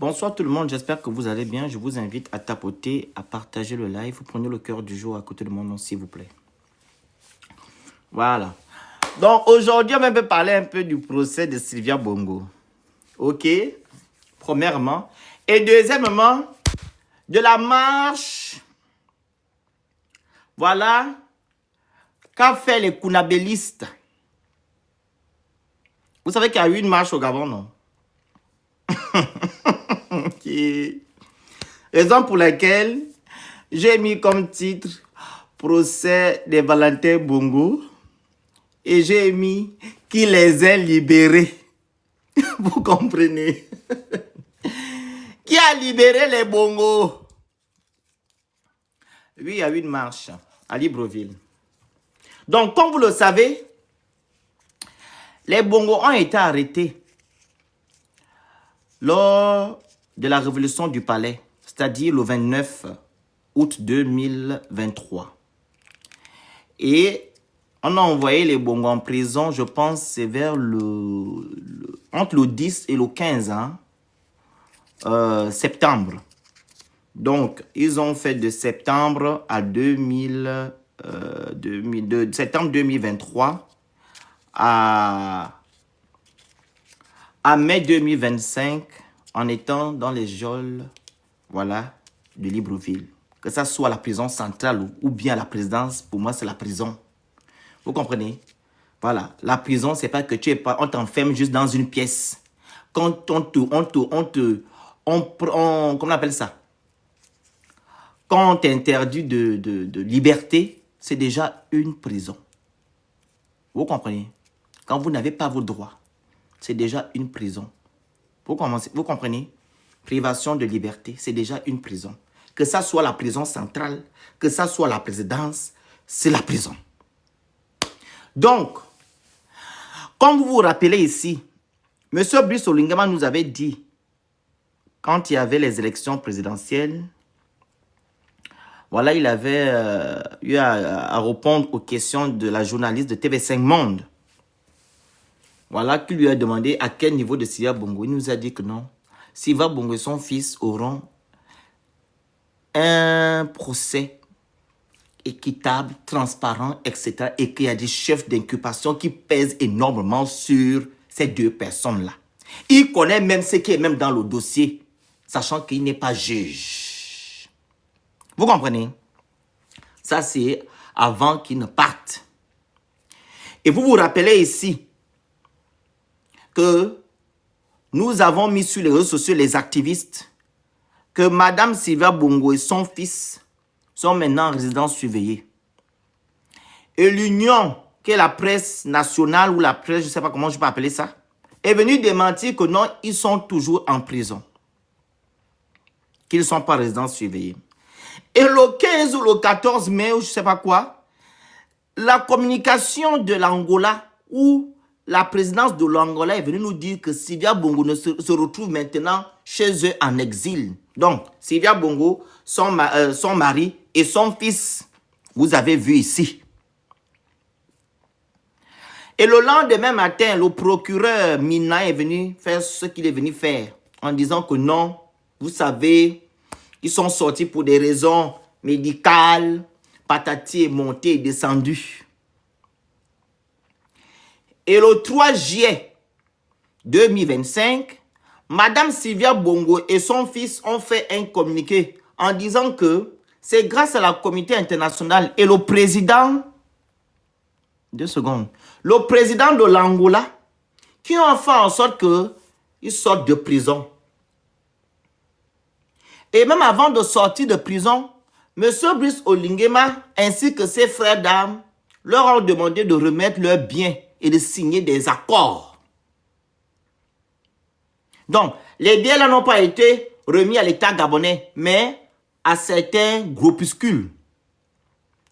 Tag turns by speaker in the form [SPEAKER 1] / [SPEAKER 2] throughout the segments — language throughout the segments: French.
[SPEAKER 1] Bonsoir tout le monde, j'espère que vous allez bien. Je vous invite à tapoter, à partager le live. Vous prenez le cœur du jour à côté de mon nom, s'il vous plaît. Voilà. Donc aujourd'hui, on va parler un peu du procès de Sylvia Bongo. Ok? Premièrement. Et deuxièmement, de la marche. Voilà. Qu'a fait les Kounabélistes? Vous savez qu'il y a eu une marche au Gabon, non? Okay. Raison pour laquelle j'ai mis comme titre procès de Valentin Bongo et j'ai mis qui les a libérés. Vous comprenez? Qui a libéré les Bongo? Oui, il y a eu une marche à Libreville. Donc, comme vous le savez, les Bongo ont été arrêtés lors de la révolution du palais, c'est-à-dire le 29 août 2023. Et on a envoyé les Bongo en prison, je pense, c'est vers entre le 10 et le 15 septembre. Donc, ils ont fait de septembre à septembre 2023 à mai 2025 en étant dans les geôles, voilà, de Libreville. Que ça soit la prison centrale ou bien la présidence, pour moi, c'est la prison. Vous comprenez? Voilà, la prison, c'est pas que on t'enferme juste dans une pièce. Quand comment on appelle ça? Quand on t'interdit de liberté, c'est déjà une prison. Vous comprenez? Quand vous n'avez pas vos droits, c'est déjà une prison. Vous comprenez? Privation de liberté, c'est déjà une prison. Que ça soit la prison centrale, que ça soit la présidence, c'est la prison. Donc, comme vous vous rappelez ici, M. Brice Oligui nous avait dit, quand il y avait les élections présidentielles, voilà, il avait eu à répondre aux questions de la journaliste de TV5 Monde. Voilà, qui lui a demandé à quel niveau de Sylvia Bongo. Il nous a dit que non. Sylvia Bongo et son fils auront un procès équitable, transparent, etc. Et qu'il y a des chefs d'inculpation qui pèsent énormément sur ces deux personnes-là. Il connaît même ce qui est même dans le dossier, sachant qu'il n'est pas juge. Vous comprenez? Ça, c'est avant qu'il ne parte. Et vous vous rappelez ici que nous avons mis sur les réseaux sociaux les activistes que Madame Sylvia Bongo et son fils sont maintenant en résidence surveillée. Et l'Union, qui est la presse nationale ou la presse, je ne sais pas comment je peux appeler ça, est venue démentir que non, ils sont toujours en prison. Qu'ils ne sont pas en résidence surveillée. Et le 15 ou le 14 mai, ou je ne sais pas quoi, la communication de l'Angola ou la présidence de l'Angola est venue nous dire que Sylvia Bongo se retrouve maintenant chez eux en exil. Donc, Sylvia Bongo, son mari et son fils, vous avez vu ici. Et le lendemain matin, le procureur Mina est venu faire ce qu'il est venu faire en disant que non, vous savez, ils sont sortis pour des raisons médicales, patati est monté et descendu. Et le 3 juillet 2025, Madame Sylvia Bongo et son fils ont fait un communiqué en disant que c'est grâce à la communauté internationale et le président, 2 secondes, le président de l'Angola qui ont fait en sorte qu'ils sortent de prison. Et même avant de sortir de prison, M. Brice Oligui ainsi que ses frères d'armes leur ont demandé de remettre leurs biens et de signer des accords. Donc, les biens là n'ont pas été remis à l'État gabonais, mais à certains groupuscules.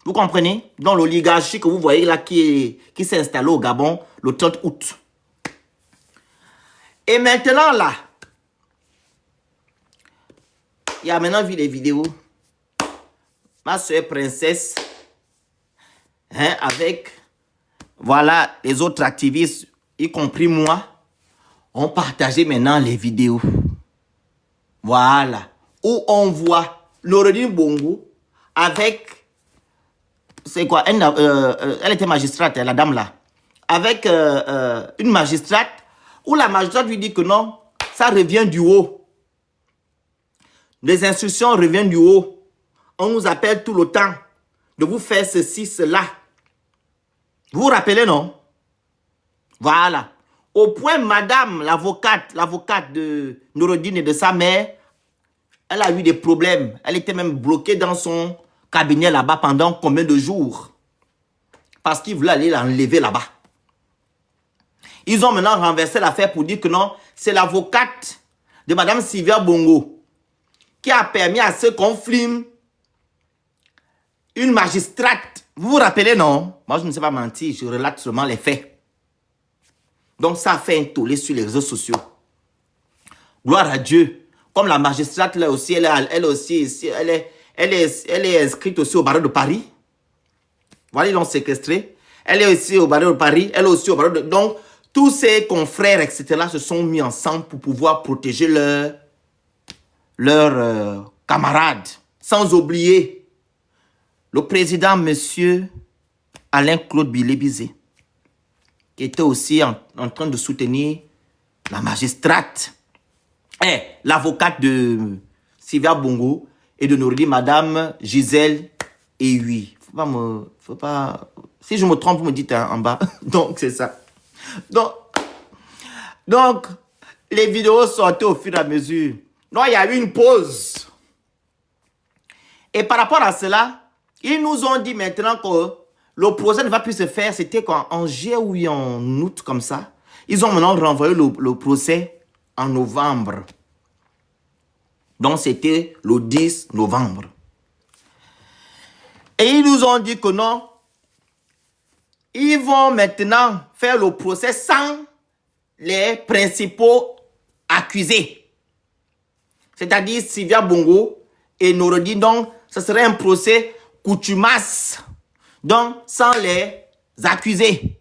[SPEAKER 1] Vous comprenez? Dans l'oligarchie que vous voyez là qui s'est installée au Gabon le 30 août. Et maintenant là, il y a maintenant vu les vidéos. Ma soeur princesse, avec, voilà, les autres activistes, y compris moi, ont partagé maintenant les vidéos. Voilà. Où on voit Norodine Bongo avec... C'est quoi? Elle était magistrate, la dame là. Avec une magistrate, où la magistrate lui dit que non, ça revient du haut. Les instructions reviennent du haut. On nous appelle tout le temps de vous faire ceci, cela. Vous vous rappelez, non? Voilà. Au point, madame, l'avocate de Norodine et de sa mère, elle a eu des problèmes. Elle était même bloquée dans son cabinet là-bas pendant combien de jours? Parce qu'ils voulaient aller l'enlever là-bas. Ils ont maintenant renversé l'affaire pour dire que non, c'est l'avocate de madame Sylvia Bongo qui a permis à ce qu'on filme une magistrate. Vous vous rappelez, non? Moi, je ne sais pas mentir, je relate seulement les faits. Donc, ça a fait un tollé sur les réseaux sociaux. Gloire à Dieu. Comme la magistrate, là aussi, elle est inscrite aussi au barreau de Paris. Voilà, ils l'ont séquestrée. Elle est aussi au barreau de Paris. Elle est aussi au barreau de... Donc, tous ses confrères, etc., se sont mis ensemble pour pouvoir protéger leurs camarades. Sans oublier le président, monsieur Alain-Claude Bilébizé, qui était aussi en train de soutenir la magistrate, l'avocate de Sylvia Bongo et de Norodine, madame Gisèle Ehui. Faut pas... Si je me trompe, vous me dites en bas. Donc, c'est ça. Donc, les vidéos sortaient au fur et à mesure. Donc, il y a eu une pause. Et par rapport à cela, ils nous ont dit maintenant que le procès ne va plus se faire. C'était en juillet ou en août, comme ça. Ils ont maintenant renvoyé le procès en novembre. Donc, c'était le 10 novembre. Et ils nous ont dit que non, ils vont maintenant faire le procès sans les principaux accusés. C'est-à-dire Sylvia Bongo et Norodine. Donc, ce serait un procès coutumace. Donc, sans les accusés.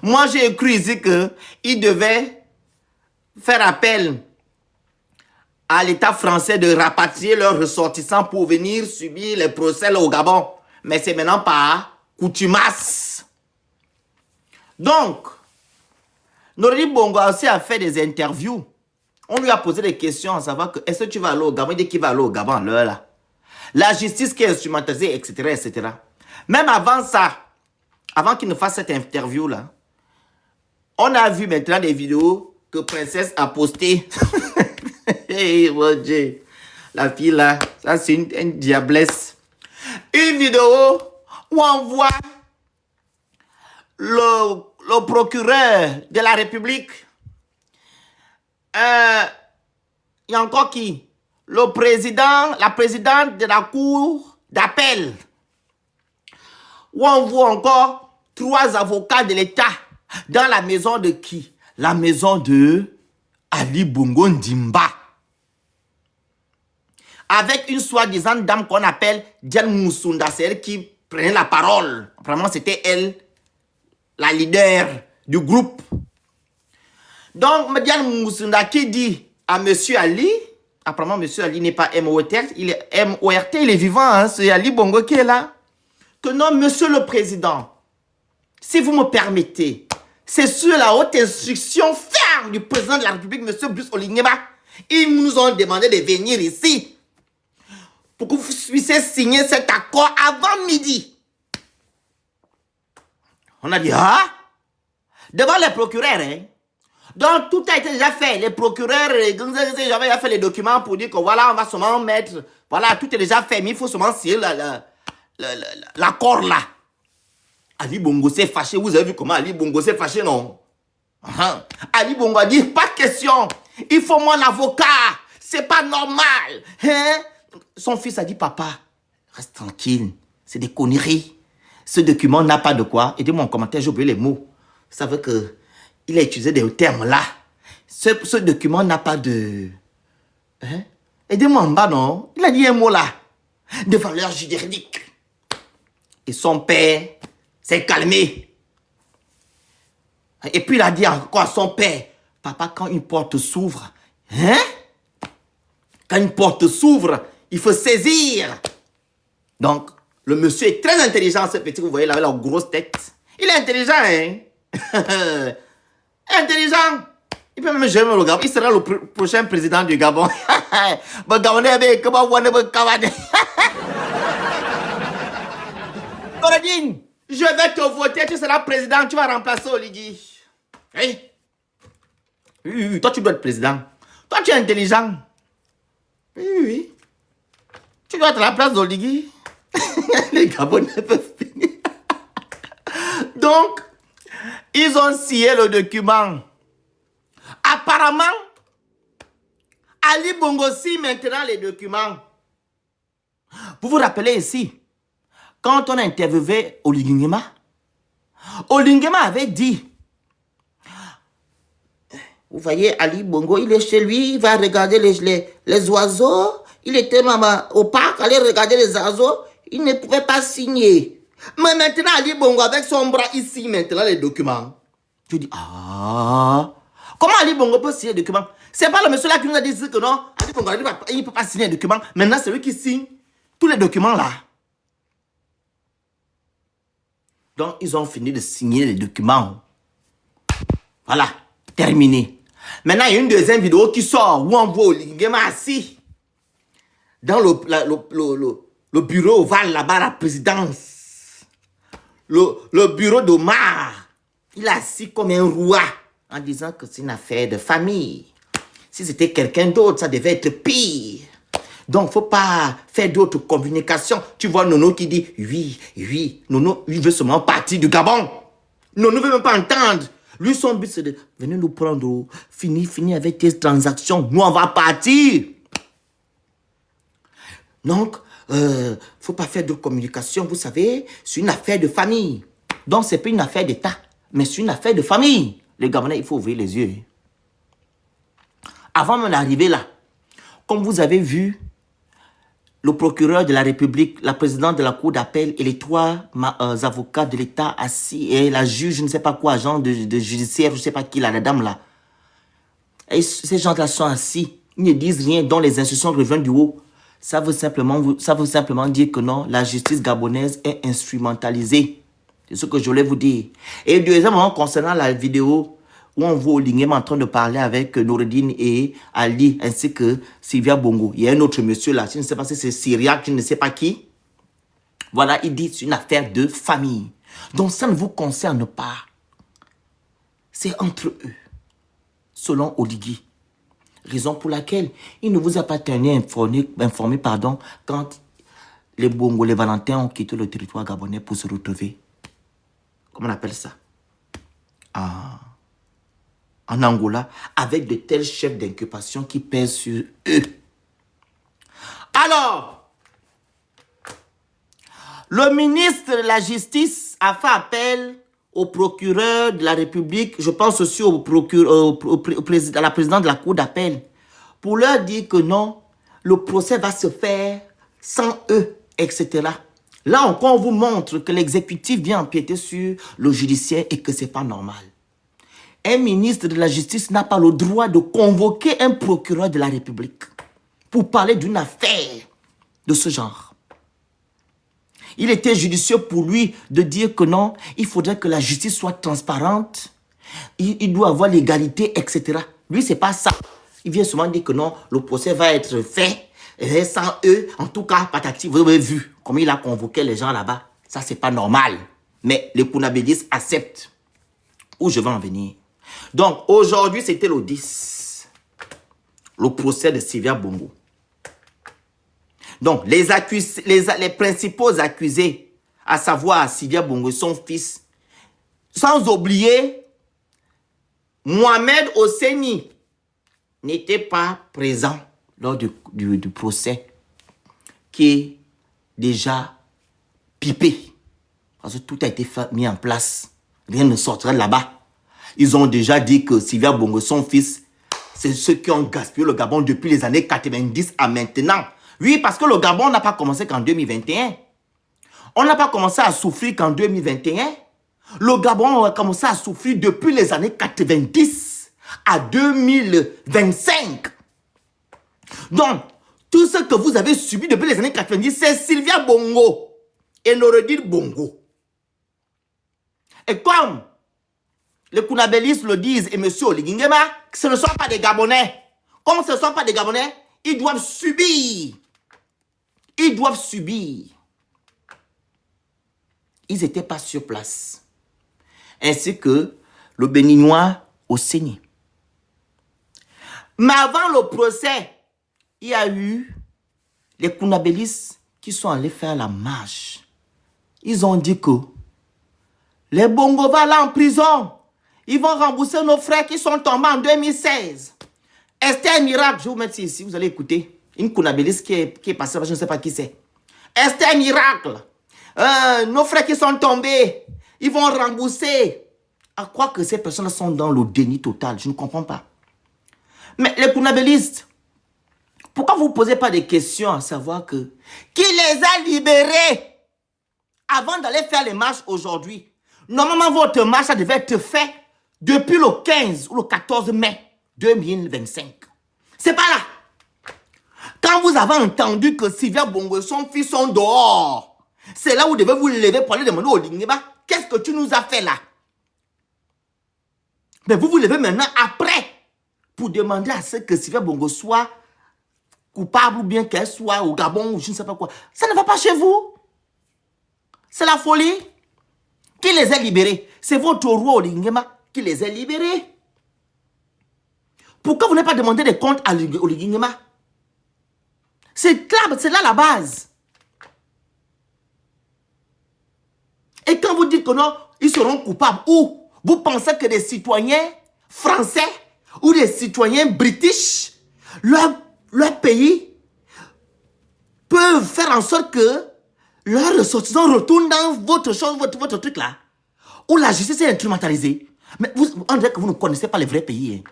[SPEAKER 1] Moi, j'ai cru ici qu'ils devaient faire appel à l'État français de rapatrier leurs ressortissants pour venir subir les procès là, au Gabon. Mais c'est maintenant par coutumace. Donc, Norodine Bongo aussi a fait des interviews. On lui a posé des questions à savoir que est-ce que tu vas aller au Gabon? Il dit qu'il va aller au Gabon, là. La justice qui est instrumentalisée, etc., etc. Même avant ça, avant qu'il ne fasse cette interview-là, on a vu maintenant des vidéos que Princesse a postées. Hey, mon Dieu. La fille là, ça c'est une diablesse. Une vidéo où on voit le procureur de la République. Il y a encore qui? Le président, la présidente de la cour d'appel. Où on voit encore 3 avocats de l'État dans la maison de qui? La maison de Ali Bongo Ndimba. Avec une soi-disant dame qu'on appelle Diane Moussunda, c'est elle qui prenait la parole. Apparemment, c'était elle, la leader du groupe. Donc, Diane Moussunda qui dit à M. Ali, apparemment, M. Ali n'est pas MORT, il est vivant, hein, c'est Ali Bongo qui est là, que non, Monsieur le Président, si vous me permettez, c'est sur la haute instruction ferme du président de la République, M. Brice Olignyema, ils nous ont demandé de venir ici pour que vous puissiez signer cet accord avant midi. On a dit, ah, devant les procureurs, hein. Donc, tout a été déjà fait. Les procureurs, j'avais déjà fait les documents pour dire que voilà, on va seulement mettre, voilà, tout est déjà fait, mais il faut seulement signer l'accord là. Ali Bongo s'est fâché. Vous avez vu comment Ali Bongo s'est fâché, non? Ali Bongo a dit, pas de question. Il faut mon avocat. C'est pas normal. Hein? Son fils a dit, papa, reste tranquille. C'est des conneries. Ce document n'a pas de quoi. Aidez-moi en commentaire, j'ai oublié les mots. Vous savez que il a utilisé des termes là. Ce document n'a pas de... Hein? Aidez-moi en bas, non? Il a dit un mot là. De valeur juridique. Et son père s'est calmé. Et puis il a dit encore à son père, Papa, quand une porte s'ouvre, hein? Quand une porte s'ouvre, il faut saisir. Donc, le monsieur est très intelligent, ce petit, vous voyez là, avec la grosse tête. Il est intelligent, hein? Intelligent. Il peut même gérer le Gabon. Il sera le prochain président du Gabon. Coradine, je vais te voter, tu seras président, tu vas remplacer Oligui. Hey. Oui, toi tu dois être président. Toi tu es intelligent. Oui. Tu dois être à la place d'Oligui. Les Gabonais peuvent finir. Donc, ils ont signé le document. Apparemment, Ali Bongo signe maintenant les documents. Vous vous rappelez ici, quand on a interviewé Oligui Nguema, Oligui Nguema avait dit, vous voyez, Ali Bongo, il est chez lui, il va regarder les oiseaux. Il était au parc, aller regarder les oiseaux. Il ne pouvait pas signer. Mais maintenant, Ali Bongo, avec son bras, il signe maintenant les documents. Je dis, comment Ali Bongo peut signer les documents? C'est pas le monsieur là qui nous a dit que non, Ali Bongo, il ne peut pas signer les documents. Maintenant, c'est lui qui signe tous les documents là. Donc, ils ont fini de signer les documents. Voilà, terminé. Maintenant, il y a une deuxième vidéo qui sort où on voit Oligui Nguema assis dans le bureau ovale là-bas à la présidence. Le bureau d'Omar. Il est assis comme un roi en disant que c'est une affaire de famille. Si c'était quelqu'un d'autre, ça devait être pire. Donc, il ne faut pas faire d'autres communications. Tu vois Nono qui dit oui. Nono, lui veut seulement partir du Gabon. Nono ne veut même pas entendre. Lui, son but, c'est de venir nous prendre. Fini avec tes transactions. Nous, on va partir. Donc, il ne faut pas faire de communication. Vous savez, c'est une affaire de famille. Donc, ce n'est pas une affaire d'État, mais c'est une affaire de famille. Les Gabonais, il faut ouvrir les yeux. Avant même d'arriver là, comme vous avez vu, le procureur de la République, la présidente de la Cour d'appel et les trois avocats de l'État assis et la juge, je ne sais pas quoi, agent de judiciaire, je ne sais pas qui, là, la dame là. Et ces gens-là sont assis, ils ne disent rien, dont les instructions reviennent du haut. Ça veut simplement dire que non, la justice gabonaise est instrumentalisée. C'est ce que je voulais vous dire. Et deuxièmement, concernant la vidéo où on voit Oligui Nguema en train de parler avec Noureddine et Ali, ainsi que Sylvia Bongo. Il y a un autre monsieur là, je ne sais pas si c'est Syriac, je ne sais pas qui. Voilà, il dit c'est une affaire de famille. Donc ça ne vous concerne pas. C'est entre eux, selon Oligui. Raison pour laquelle il ne vous a pas tenu informé quand les Bongo, les Valentins ont quitté le territoire gabonais pour se retrouver. Comment on appelle ça? En Angola, avec de tels chefs d'incubation qui pèsent sur eux. Alors, le ministre de la Justice a fait appel au procureur de la République, je pense aussi à la présidente de la Cour d'appel, pour leur dire que non, le procès va se faire sans eux, etc. Là encore, on vous montre que l'exécutif vient empiéter sur le judiciaire et que ce n'est pas normal. Un ministre de la Justice n'a pas le droit de convoquer un procureur de la République pour parler d'une affaire de ce genre. Il était judicieux pour lui de dire que non, il faudrait que la justice soit transparente, il doit avoir l'égalité, etc. Lui, ce n'est pas ça. Il vient souvent dire que non, le procès va être fait sans eux. En tout cas, patati, vous avez vu comment il a convoqué les gens là-bas. Ça, ce n'est pas normal. Mais les Kounabédis acceptent. Où je vais en venir. Donc, aujourd'hui, c'était le 10. Le procès de Sylvia Bongo. Donc, les principaux accusés, à savoir Sylvia Bongo et son fils, sans oublier Mohamed Osseni, n'était pas présent lors du procès qui est déjà pipé. Parce que tout a été mis en place. Rien ne sortira là-bas. Ils ont déjà dit que Sylvia Bongo, son fils, c'est ceux qui ont gaspillé le Gabon depuis les années 90 à maintenant. Oui, parce que le Gabon n'a pas commencé qu'en 2021. On n'a pas commencé à souffrir qu'en 2021. Le Gabon a commencé à souffrir depuis les années 90. à 2025. Donc, tout ce que vous avez subi depuis les années 90, c'est Sylvia Bongo et Noureddine Bongo. Et comme les Kounabélistes le disent et M. Oligui Nguema, ce ne sont pas des Gabonais. Comme ce ne sont pas des Gabonais, ils doivent subir. Ils doivent subir. Ils n'étaient pas sur place. Ainsi que le Béninois au Séni. Mais avant le procès, il y a eu les Kounabélistes qui sont allés faire la marche. Ils ont dit que les Bongo vont aller en prison. Ils vont rembourser nos frères qui sont tombés en 2016. Esther Miracle, je vais vous mettre ici, vous allez écouter. Une Kounabéliste qui est passée, je ne sais pas qui c'est. Esther Miracle. Nos frères qui sont tombés, ils vont rembourser. À quoi que ces personnes sont dans le déni total? Je ne comprends pas. Mais les Kounabélistes, pourquoi vous ne posez pas des questions à savoir que qui les a libérés avant d'aller faire les marches aujourd'hui? Normalement, votre marche ça devait être fait depuis le 15 ou le 14 mai 2025. C'est pas là. Quand vous avez entendu que Sylvia Bongo et son fils sont dehors, c'est là où vous devez vous lever pour aller demander au Lingeba, qu'est-ce que tu nous as fait là? Mais vous vous levez maintenant après pour demander à ce que Sylvia Bongo soit coupable ou bien qu'elle soit au Gabon ou je ne sais pas quoi. Ça ne va pas chez vous. C'est la folie. Qui les a libérés? C'est votre roi Olingema qui les a libérés. Pourquoi vous n'avez pas demandé des comptes à Olingema? C'est là la base. Et quand vous dites que non, ils seront coupables, ou vous pensez que des citoyens français ou des citoyens british, leur pays, peuvent faire en sorte que leurs ressortissants retournent dans votre chose, votre truc là, où la justice est instrumentalisée. Mais on dirait que vous ne connaissez pas les vrais pays. Hein.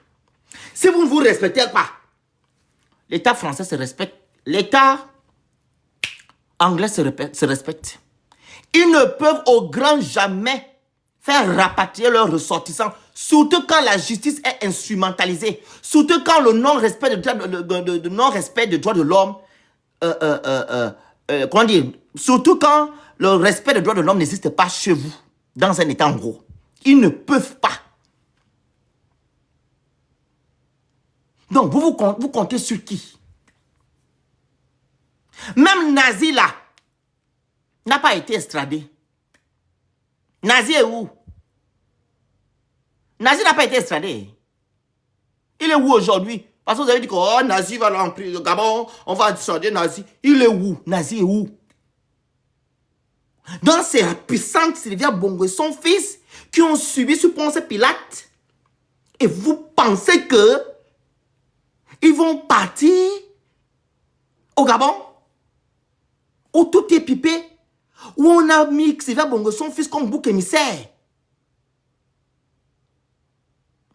[SPEAKER 1] Si vous ne vous respectez pas, l'État français se respecte, l'État anglais se respecte. Ils ne peuvent au grand jamais faire rapatrier leurs ressortissants, surtout quand la justice est instrumentalisée, surtout quand le non-respect des droits de l'homme, comment dire, surtout quand le respect des droits de l'homme n'existe pas chez vous, dans un État en gros. Ils ne peuvent pas. Donc, vous comptez sur qui? Même Nazi là, n'a pas été extradé. Nazi est où? Nazi n'a pas été extradé. Il est où aujourd'hui? Parce que vous avez dit que oh, Nazi va remplir le Gabon, on va extrader Nazi. Il est où? Nazi est où? Donc c'est la puissante Sylvia Bongo et son fils qui ont subi ce Ponce Pilate. Et vous pensez que ils vont partir au Gabon? Où tout est pipé? Où on a mis Sylvia Bongo, son fils, comme bouc émissaire.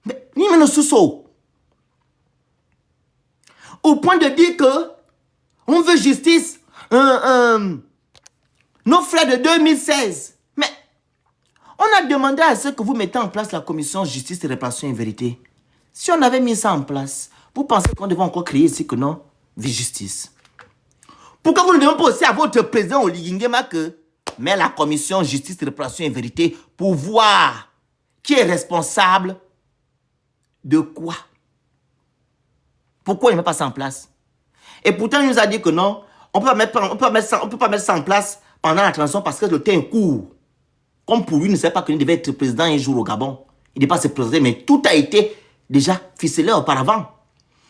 [SPEAKER 1] Mais ni même sous au point de dire que on veut justice. Nos frères de 2016. Mais on a demandé à ceux que vous mettez en place la commission justice, réparation et vérité. Si on avait mis ça en place, vous pensez qu'on devait encore créer ici que non, vie justice? Pourquoi vous ne demandez pas aussi à votre président Oligui Nguema que met la commission justice, réparation et vérité pour voir qui est responsable de quoi? Pourquoi il ne met pas ça en place? Et pourtant, il nous a dit que non, on ne peut pas mettre ça en place pendant la transition parce que le temps est court. Comme pour lui, il ne savait pas qu'il devait être président un jour au Gabon. Il ne devait pas se présenter, mais tout a été déjà ficelé auparavant.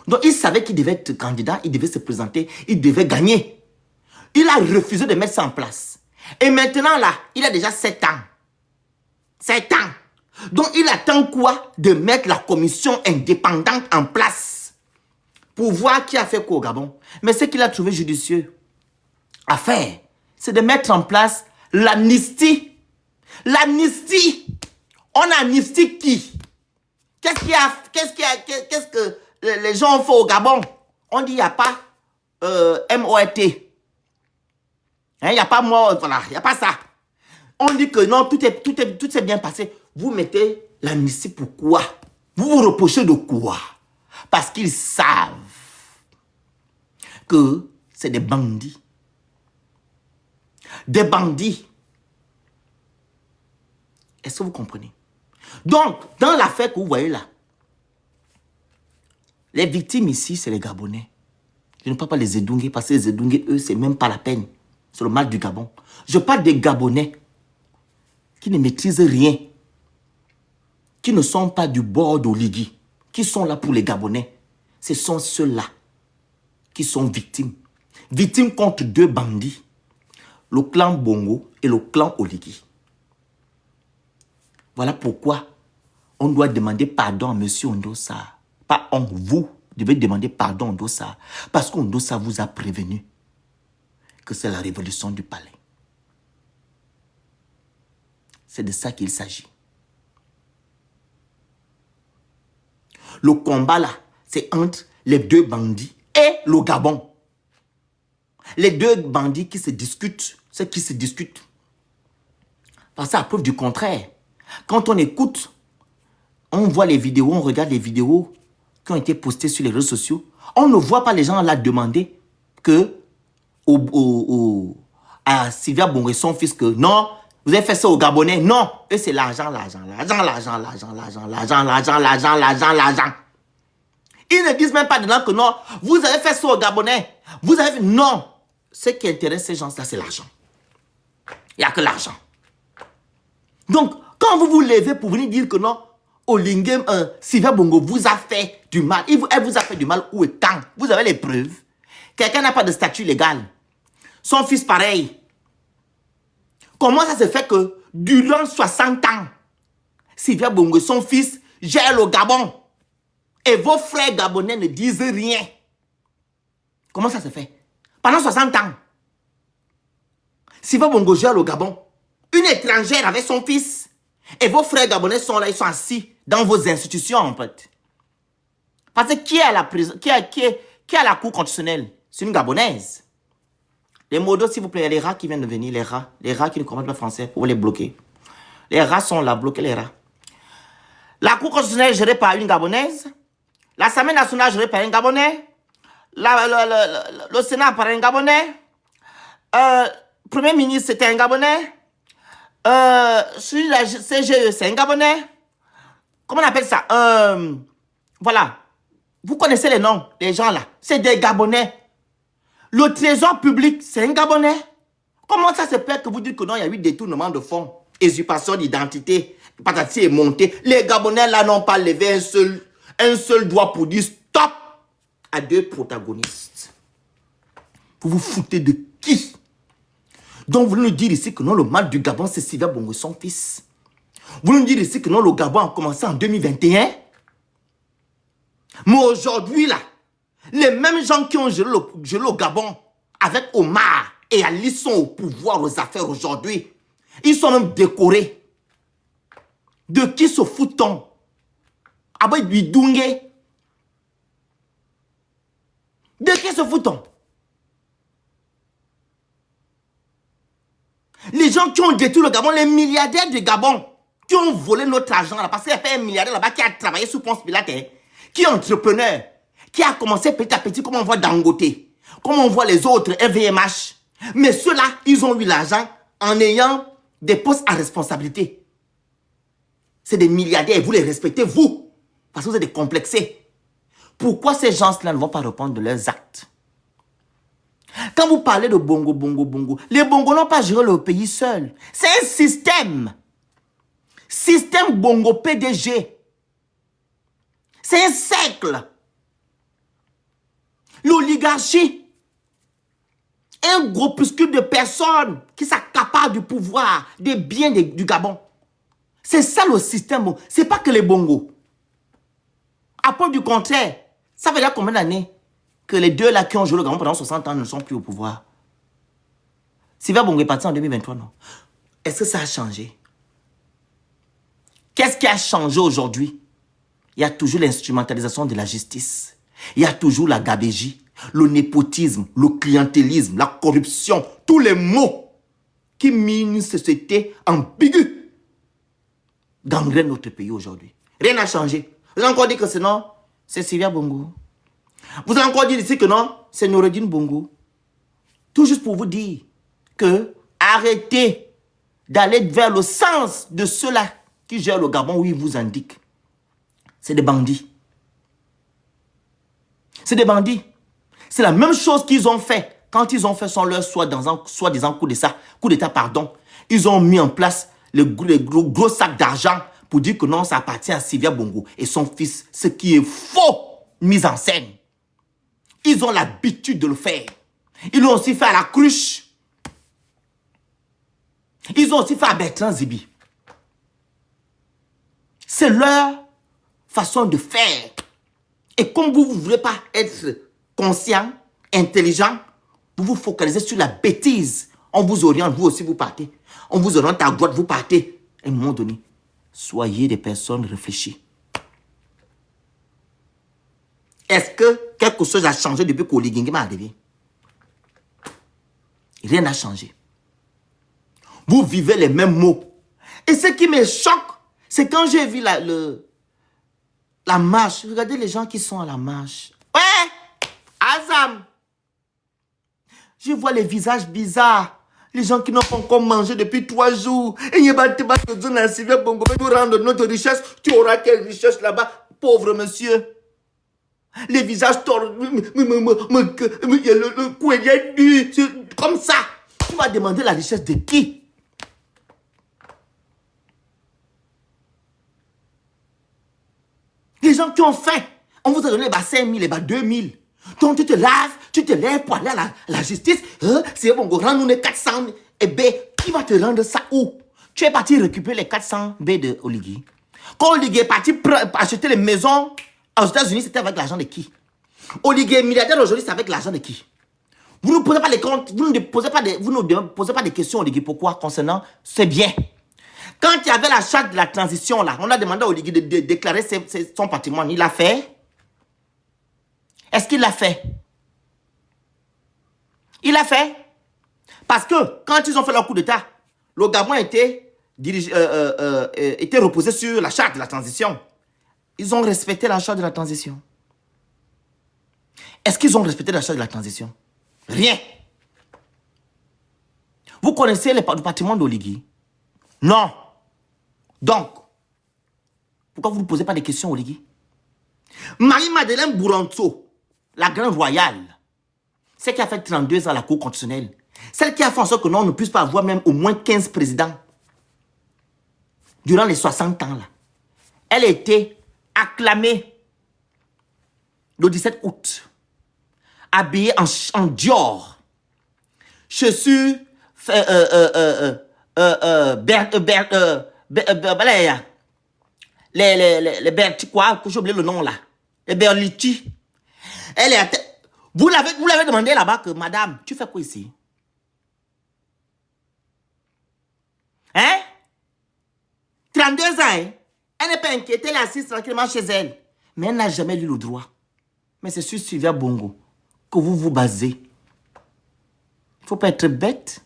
[SPEAKER 1] Donc, il savait qu'il devait être candidat, il devait se présenter, il devait gagner. Il a refusé de mettre ça en place. Et maintenant, là, il a déjà 7 ans. 7 ans. Donc, il attend quoi? De mettre la commission indépendante en place pour voir qui a fait quoi au Gabon. Mais ce qu'il a trouvé judicieux à faire, c'est de mettre en place l'amnistie. L'amnistie. On amnistie qui? Qu'est-ce que les gens ont fait au Gabon? On dit il n'y a pas MORT. Il n'y a pas mort, voilà, il n'y a pas ça. On dit que non, tout s'est bien passé. Vous mettez l'amnistie pourquoi? Vous vous reprochez de quoi? Parce qu'ils savent que c'est des bandits. Des bandits. Est-ce que vous comprenez? Donc, dans l'affaire que vous voyez là, les victimes ici, c'est les Gabonais. Je ne parle pas des Edungués, parce que les Edungués, eux, c'est même pas la peine. C'est le mal du Gabon. Je parle des Gabonais qui ne maîtrisent rien, qui ne sont pas du bord d'Oligui, qui sont là pour les Gabonais. Ce sont ceux-là qui sont victimes. Victimes contre deux bandits, le clan Bongo et le clan Oligui. Voilà pourquoi on doit demander pardon à M. Ondossa. Pas on, vous devez demander pardon à Ondossa. Parce qu'Ondossa vous a prévenu que c'est la révolution du palais. C'est de ça qu'il s'agit. Le combat là, c'est entre les deux bandits et le Gabon. Les deux bandits qui se discutent, c'est qui se discutent. Parce que ça prouve du contraire. Quand on écoute, on voit les vidéos, on regarde les vidéos qui ont été postées sur les réseaux sociaux, on ne voit pas les gens là demander que à Sylvia Bongo et son fils que non, vous avez fait ça aux Gabonais. Non, eux c'est l'argent, l'argent, l'argent, l'argent, l'argent, l'argent, l'argent, l'argent, l'argent, l'argent, l'argent. Ils ne disent même pas dedans que non, vous avez fait ça aux Gabonais. Vous avez fait... Non. Ce qui intéresse ces gens-là, c'est l'argent. Il n'y a que l'argent. Donc, quand vous vous levez pour venir dire que non, Olingem, Sylvia Bongo vous a fait du mal. Elle vous a fait du mal où et quand? Vous avez les preuves. Quelqu'un n'a pas de statut légal. Son fils pareil. Comment ça se fait que durant 60 ans, Sylvia Bongo, son fils, gère le Gabon et vos frères gabonais ne disent rien? Comment ça se fait? Pendant 60 ans, Sylvia Bongo gère le Gabon. Une étrangère avec son fils. Et vos frères gabonais sont là, ils sont assis dans vos institutions en fait. Parce que qui est à la prison, qui est à la cour constitutionnelle? C'est une Gabonaise. Les modos, s'il vous plaît, il y a les rats qui viennent de venir, les rats qui ne comprennent pas français, pour les bloquer. Les rats sont là, bloquez les rats. La cour constitutionnelle gérée par une Gabonaise. L'Assemblée nationale gérée par un Gabonais. Le Sénat par un Gabonais. Premier ministre, c'était un Gabonais. Sur la CGE, c'est un Gabonais. Comment on appelle ça? Voilà. Vous connaissez les noms, les gens là. C'est des Gabonais. Le trésor public, c'est un Gabonais. Comment ça se fait que vous dites que non, il y a eu détournement de fonds, usurpation d'identité, patati est monté. Les Gabonais là n'ont pas levé un seul doigt pour dire stop à deux protagonistes. Vous vous foutez de qui? Donc vous nous dites ici que non, le mal du Gabon, c'est Sylvia Bongo, son fils. Vous nous dites ici que non, le Gabon a commencé en 2021. Mais aujourd'hui là, les mêmes gens qui ont géré le Gabon avec Omar et Ali sont au pouvoir, aux affaires aujourd'hui. Ils sont même décorés. De qui se fout-on? Avec du Dungé. De qui se fout-on? Les gens qui ont détruit le Gabon, les milliardaires du Gabon, qui ont volé notre argent là, parce qu'il y a pas un milliardaire là-bas qui a travaillé sous Ponce Pilate, qui est entrepreneur, qui a commencé petit à petit, comme on voit Dangote, comme on voit les autres, FVMH. Mais ceux-là, ils ont eu l'argent en ayant des postes à responsabilité. C'est des milliardaires et vous les respectez, vous, parce que vous êtes des complexés. Pourquoi ces gens-là ne vont pas répondre de leurs actes? Quand vous parlez de Bongo, Bongo, Bongo, les Bongo n'ont pas géré le pays seul. C'est un système. Système Bongo PDG. C'est un cercle. L'oligarchie. Un groupuscule de personnes qui s'accaparent du pouvoir, des biens du Gabon. C'est ça le système. Ce n'est pas que les Bongo. À part du contraire, ça fait déjà combien d'années que les deux là qui ont joué le Gabon pendant 60 ans ne sont plus au pouvoir? Sylvia Bongo est parti en 2023, non? Est-ce que ça a changé? Qu'est-ce qui a changé aujourd'hui? Il y a toujours l'instrumentalisation de la justice. Il y a toujours la gabégie, le népotisme, le clientélisme, la corruption, tous les mots qui minent une société ambiguë gangrènent notre pays aujourd'hui. Rien n'a changé. Vous allez encore dire que c'est non, c'est Sylvia Bongo. Vous allez encore dire ici que non, c'est Noureddin Bongo. Tout juste pour vous dire que arrêtez d'aller vers le sens de ceux-là qui gèrent le Gabon où ils vous indiquent. C'est des bandits. C'est des bandits. C'est la même chose qu'ils ont fait quand ils ont fait son leur soi-disant coup d'État, pardon. Ils ont mis en place les gros sacs d'argent pour dire que non, ça appartient à Sylvia Bongo et son fils, ce qui est faux, mise en scène. Ils ont l'habitude de le faire. Ils l'ont aussi fait à la cruche. Ils ont aussi fait à Bertrand Zibi. C'est leur façon de faire. Et comme vous ne voulez pas être conscient, intelligent, vous vous focalisez sur la bêtise. On vous oriente, vous aussi vous partez. On vous oriente à droite, vous partez. À un moment donné, soyez des personnes réfléchies. Est-ce que quelque chose a changé depuis qu'Oligingema est arrivé? Rien n'a changé. Vous vivez les mêmes mots. Et ce qui me choque, c'est quand j'ai vu la marche. Regardez les gens qui sont à la marche. Ouais, Azam. Je vois les visages bizarres. Les gens qui n'ont pas encore mangé depuis 3 jours. Et il y a des gens qui ont Sylvia Bongo nous rendre notre richesse. Tu auras quelle richesse là-bas, pauvre monsieur? Les visages tordus, le cou est nu, comme ça. Tu vas demander la richesse de qui? Les gens qui ont faim, on vous a donné 5 000, 2 000. Donc tu te laves, tu te lèves pour aller à la justice. C'est bon, rends-nous les 400 B. Qui va te rendre ça où? Tu es parti récupérer les 400 B de Oligui. Quand Oligui est parti acheter les maisons aux États-Unis, c'était avec l'argent de qui? Oligui est milliardaire aujourd'hui, c'est avec l'argent de qui? Vous ne posez pas les comptes, vous ne posez pas des questions, Oligui. Pourquoi? Concernant ce bien. Quand il y avait la charte de la transition, là, on a demandé à Oligui de déclarer son patrimoine. Il l'a fait? Est-ce qu'il l'a fait? Il l'a fait? Parce que quand ils ont fait leur coup d'État, le Gabon était reposé sur la charte de la transition. Ils ont respecté la charte de la transition. Est-ce qu'ils ont respecté la charte de la transition? Rien. Vous connaissez le patrimoine d'Oligui? Non. Donc, pourquoi vous ne posez pas de questions, Oligui? Marie-Madeleine Bouranto, la grande royale, celle qui a fait 32 ans à la Cour constitutionnelle, celle qui a fait en sorte que l'on ne puisse pas avoir même au moins 15 présidents durant les 60 ans là. Elle a été acclamée le 17 août, habillée en Dior, chaussures, les Berti quoi, que j'ai oublié le nom là, les Berlucci. Elle est vous l'avez demandé là-bas que madame, tu fais quoi ici? Hein? 32 ans, hein? Elle n'est pas inquiétée, elle est assise tranquillement chez elle. Mais elle n'a jamais lu le droit. Mais c'est sur Sylvia Bongo que vous vous basez. Il ne faut pas être bête.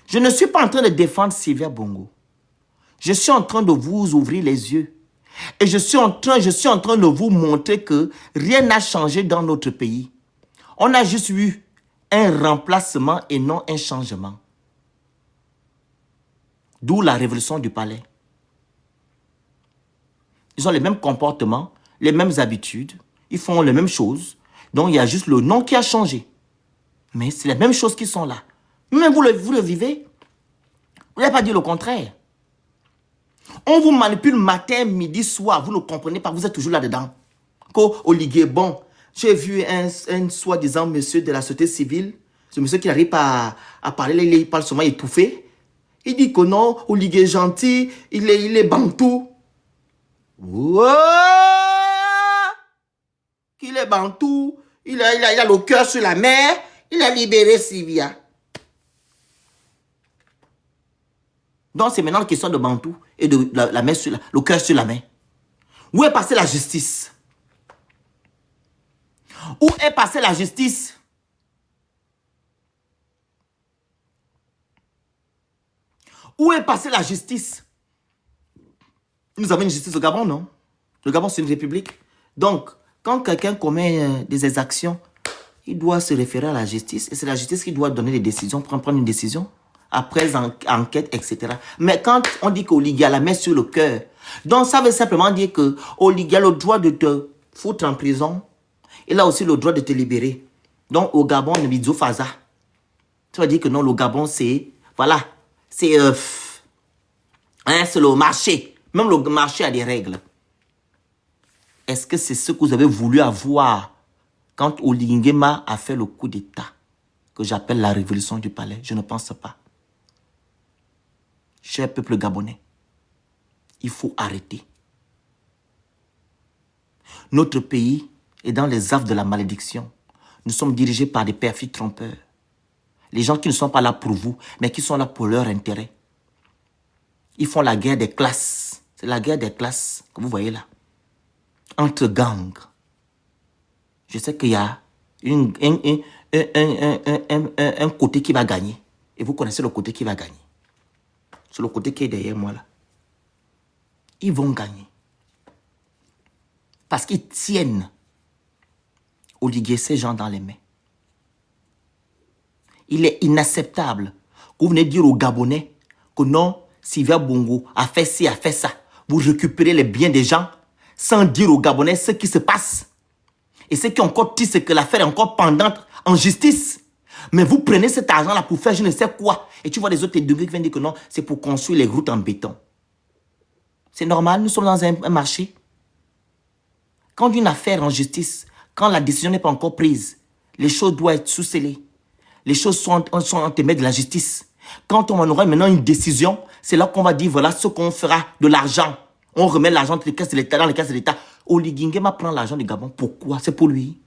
[SPEAKER 1] Je ne suis pas en train de défendre Sylvia Bongo. Je suis en train de vous ouvrir les yeux. Et je suis en train de vous montrer que rien n'a changé dans notre pays. On a juste eu un remplacement et non un changement. D'où la révolution du palais. Ils ont les mêmes comportements, les mêmes habitudes. Ils font les mêmes choses. Donc il y a juste le nom qui a changé. Mais c'est les mêmes choses qui sont là. Mais vous le vivez. Vous n'avez pas dit le contraire. On vous manipule matin, midi, soir. Vous ne comprenez pas. Vous êtes toujours là-dedans. Oligui, bon, j'ai vu un soi-disant monsieur de la société civile. Ce monsieur qui n'arrive pas à parler. Il parle seulement étouffé. Il dit que non, Oligui est gentil. Il est bantou. Wow! Qu'il est bantou. Il a le cœur sur la mer. Il a libéré Sylvia. Donc, c'est maintenant une question de bantou et de la main sur le cœur sur la main. Où est passée la justice? Où est passée la justice? Où est passée la justice? Nous avons une justice au Gabon, non? Le Gabon, c'est une république. Donc, quand quelqu'un commet des exactions, il doit se référer à la justice. Et c'est la justice qui doit donner les décisions, prendre une décision. Après enquête, etc. Mais quand on dit qu'Oligui a la main sur le cœur, donc ça veut simplement dire que Oligui a le droit de te foutre en prison. Il a aussi le droit de te libérer. Donc au Gabon, on est faza. Ça veut dire que non, le Gabon, c'est... Voilà. C'est c'est le marché. Même le marché a des règles. Est-ce que c'est ce que vous avez voulu avoir quand Oligui Nguema a fait le coup d'État que j'appelle la révolution du palais? Je ne pense pas. Cher peuple gabonais, il faut arrêter. Notre pays est dans les affres de la malédiction. Nous sommes dirigés par des perfides trompeurs. Les gens qui ne sont pas là pour vous, mais qui sont là pour leur intérêt. Ils font la guerre des classes. C'est la guerre des classes que vous voyez là. Entre gangs. Je sais qu'il y a un côté qui va gagner. Et vous connaissez le côté qui va gagner. C'est le côté qui est derrière moi là. Ils vont gagner. Parce qu'ils tiennent Oligui ces gens dans les mains. Il est inacceptable que vous venez dire aux Gabonais que non, Sylvia Bongo a fait ci, a fait ça. Vous récupérez les biens des gens sans dire aux Gabonais ce qui se passe. Et ceux qui ont encore dit c'est que l'affaire est encore pendante en justice. Mais vous prenez cet argent-là pour faire je ne sais quoi. Et tu vois les autres degrés qui viennent dire que non, c'est pour construire les routes en béton. C'est normal, nous sommes dans un marché. Quand une affaire en justice, quand la décision n'est pas encore prise, les choses doivent être sous-scellées. Les choses sont entre les mains de la justice. Quand on aura maintenant une décision, c'est là qu'on va dire voilà ce qu'on fera de l'argent. On remet l'argent dans les caisses de l'État, Oligui Nguema prend l'argent du Gabon. Pourquoi? C'est pour lui.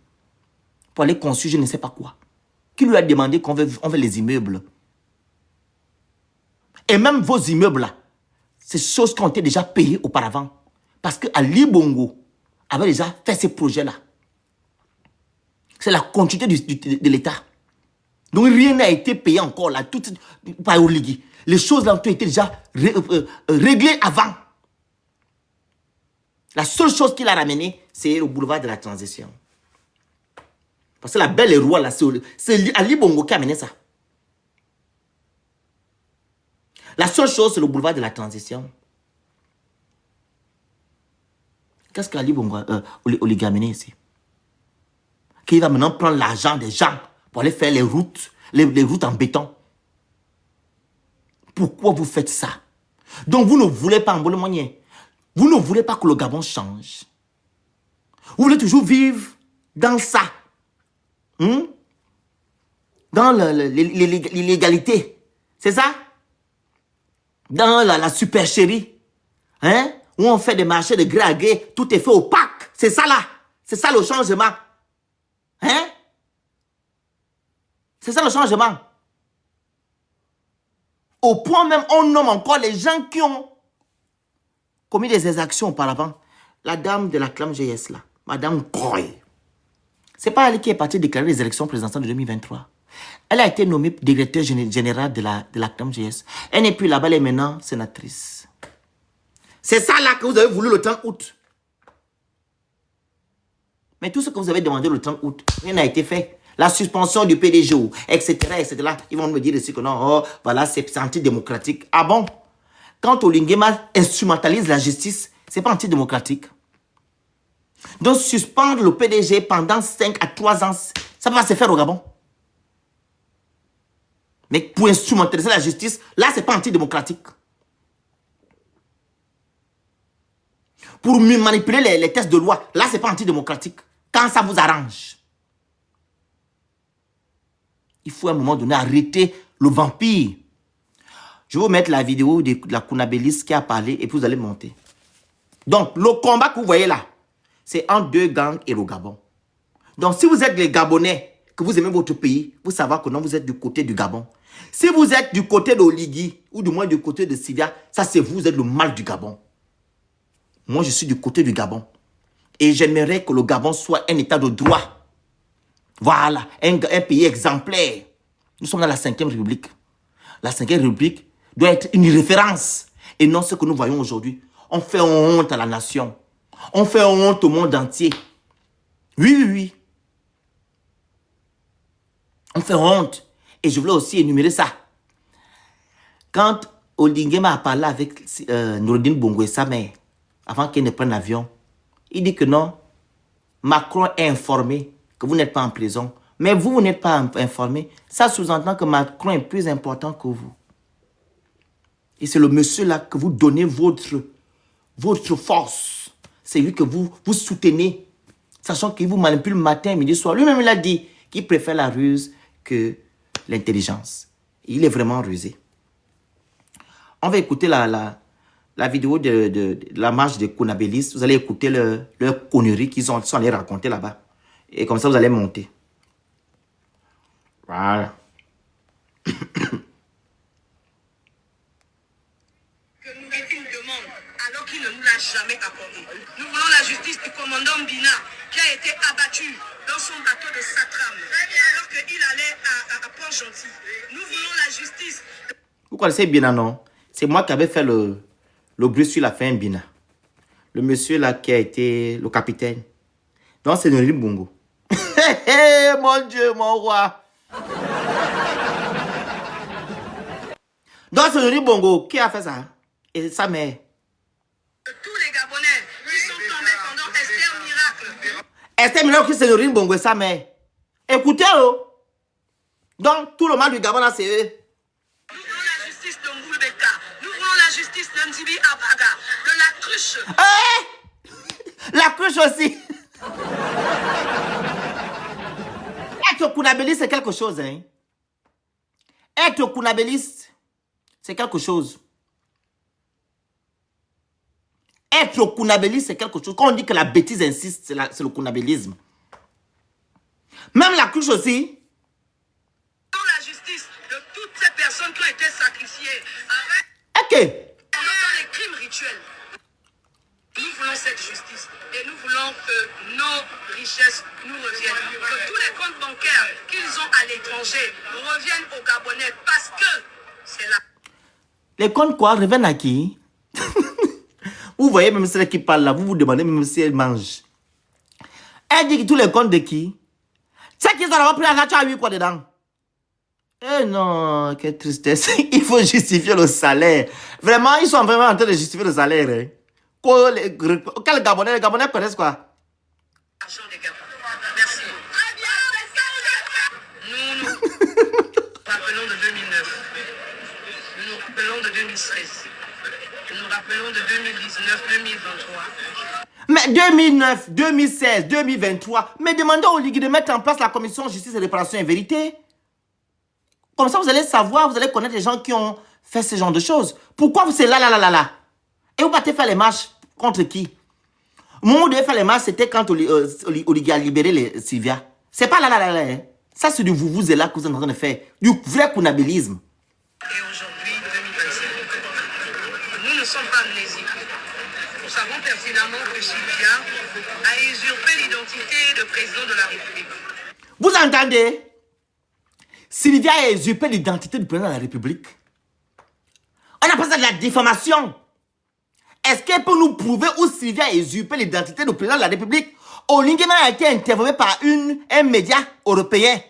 [SPEAKER 1] Pour aller construire je ne sais pas quoi. Qui lui a demandé qu'on veut les immeubles? Et même vos immeubles là, c'est des choses qui ont été déjà payées auparavant. Parce que Ali Bongo avait déjà fait ces projets-là. C'est la continuité de l'État. Donc rien n'a été payé encore là, tout par Oligui. Les choses là ont été déjà réglées avant. La seule chose qu'il a ramenée, c'est le boulevard de la transition. Parce que la belle et roi là, c'est Ali Bongo qui a amené ça. La seule chose, c'est le boulevard de la transition. Qu'est-ce qu'Ali Bongo Oligui a amené ici? Qu'il va maintenant prendre l'argent des gens pour aller faire les routes en béton. Pourquoi vous faites ça? Donc vous ne voulez pas en moyen. Vous ne voulez pas que le Gabon change. Vous voulez toujours vivre dans ça. Dans l'illégalité. C'est ça? Dans la supercherie. Où on fait des marchés de gré à gré. Tout est fait opaque. C'est ça là. C'est ça le changement. C'est ça le changement. Au point même, on nomme encore les gens qui ont commis des exactions auparavant. La dame de la CLAM GS là, Madame Koy. C'est pas elle qui est partie déclarer les élections présidentielles de 2023. Elle a été nommée directeur général de la CLAM GS. Elle n'est plus là-bas, elle est maintenant sénatrice. C'est ça là que vous avez voulu le 30 août. Mais tout ce que vous avez demandé le 30 août, rien n'a été fait. La suspension du PDG, etc., etc. Ils vont me dire ici que non, oh, voilà, c'est antidémocratique. Ah bon? Quand Oligui Nguema instrumentalise la justice, c'est pas antidémocratique. Donc, suspendre le PDG pendant 5 à 3 ans, ça va se faire au Gabon. Mais pour instrumentaliser la justice, là, c'est pas antidémocratique. Pour manipuler les textes de loi, là, c'est pas antidémocratique. Quand ça vous arrange. Il faut à un moment donné arrêter le vampire. Je vais vous mettre la vidéo de la Kounabélis qui a parlé et puis vous allez monter. Donc, le combat que vous voyez là, c'est entre deux gangs et le Gabon. Donc, si vous êtes les Gabonais, que vous aimez votre pays, vous savez que non, vous êtes du côté du Gabon. Si vous êtes du côté d'Oligui, ou du moins du côté de Sylvia, ça c'est vous êtes le mal du Gabon. Moi, je suis du côté du Gabon. Et j'aimerais que le Gabon soit un état de droit. Voilà, un pays exemplaire. Nous sommes dans la 5e République. La 5e République doit être une référence. Et non ce que nous voyons aujourd'hui. On fait honte à la nation. On fait honte au monde entier. Oui, oui, oui. On fait honte. Et je voulais aussi énumérer ça. Quand Oligema a parlé avec Noureddine Bongo et sa mère, avant qu'elle ne prenne l'avion, il dit que non, Macron est informé que vous n'êtes pas en prison. Mais vous, vous n'êtes pas informé. Ça sous-entend que Macron est plus important que vous. Et c'est le monsieur là que vous donnez votre force. C'est lui que vous soutenez. Sachant qu'il vous manipule matin, midi, soir. Lui-même, il a dit qu'il préfère la ruse que l'intelligence. Il est vraiment rusé. On va écouter la vidéo de la marche des Konabélistes. Vous allez écouter leur connerie qu'ils sont allés raconter là-bas. Et comme ça, vous allez monter. Voilà.
[SPEAKER 2] Que nous mettons une demande alors qu'il ne nous l'a jamais accordé. Nous voulons la justice du commandant Mbina qui a été abattu dans son bateau de Satram alors qu'il allait à Port-Gentil. Nous voulons la justice.
[SPEAKER 1] Vous connaissez Mbina, non? C'est moi qui avais fait le bruit sur la fin Mbina. Le monsieur là qui a été le capitaine. Non, c'est Noureddine Bongo. Mon Dieu, mon roi. Donc c'est Noureddine Bongo qui a fait ça. Et sa mère.
[SPEAKER 2] Tous les Gabonais qui sont tombés pendant Esther Miracle.
[SPEAKER 1] Esther Miracle, c'est Noureddine Bongo et sa mère. Écoutez, oh. Donc tout le mal du Gabon là, c'est eux.
[SPEAKER 2] Nous voulons la justice de Mboulbeka. Nous voulons la justice de Ndibi Abaga. De la cruche.
[SPEAKER 1] La cruche aussi. Être Kounabéliste, c'est quelque chose. Hein? Être Kounabéliste, c'est quelque chose. Être Kounabéliste, c'est quelque chose. Quand on dit que la bêtise insiste, c'est le kounabélisme. Même la cruche aussi.
[SPEAKER 2] Pour la justice de toutes ces personnes qui ont été sacrifiées.
[SPEAKER 1] Ok.
[SPEAKER 2] Dans les crimes rituels. Nous voulons cette justice et nous voulons que nos richesses nous reviennent. Que tous les comptes bancaires qu'ils ont à l'étranger reviennent aux Gabonais parce que c'est là.
[SPEAKER 1] Les comptes quoi reviennent à qui? Vous voyez même celle qui parle là, vous vous demandez même si elle mange. Elle dit que tous les comptes de qui? C'est qu'ils ont avoir pris l'argent, tu as eu quoi dedans? Eh non, quelle tristesse. Il faut justifier le salaire. Vraiment, ils sont vraiment en train de justifier le salaire. Hein. Quel Gabonais? Les Gabonais connaissent quoi?
[SPEAKER 2] Argent des Gabonais. Merci. Nous nous rappelons de 2009. Nous nous rappelons de 2016. Nous nous rappelons de 2019, 2023.
[SPEAKER 1] Mais 2009, 2016, 2023, mais demandez aux ligues de mettre en place la commission justice et réparation et vérité. Comme ça, vous allez savoir, vous allez connaître les gens qui ont fait ce genre de choses. Pourquoi vous c'est là? Et vous partez faire les marches contre qui? Au moment où vous devez faire les marches, c'était quand Oligui a libéré les Sylvia. C'est pas là. Hein. Ça, c'est du vous est là que vous êtes en train de faire. Du vrai kounabélisme.
[SPEAKER 2] Et aujourd'hui, 2025, nous ne sommes pas amnésiques. Nous savons pertinemment que Sylvia a usurpé l'identité de président de la République.
[SPEAKER 1] Vous entendez? Sylvia a usurpé l'identité du président de la République. On appelle ça de la diffamation. Est-ce qu'elle peut nous prouver où Sylvia a usurpé l'identité du président de la République? Oligema a été interviewé par un média européen.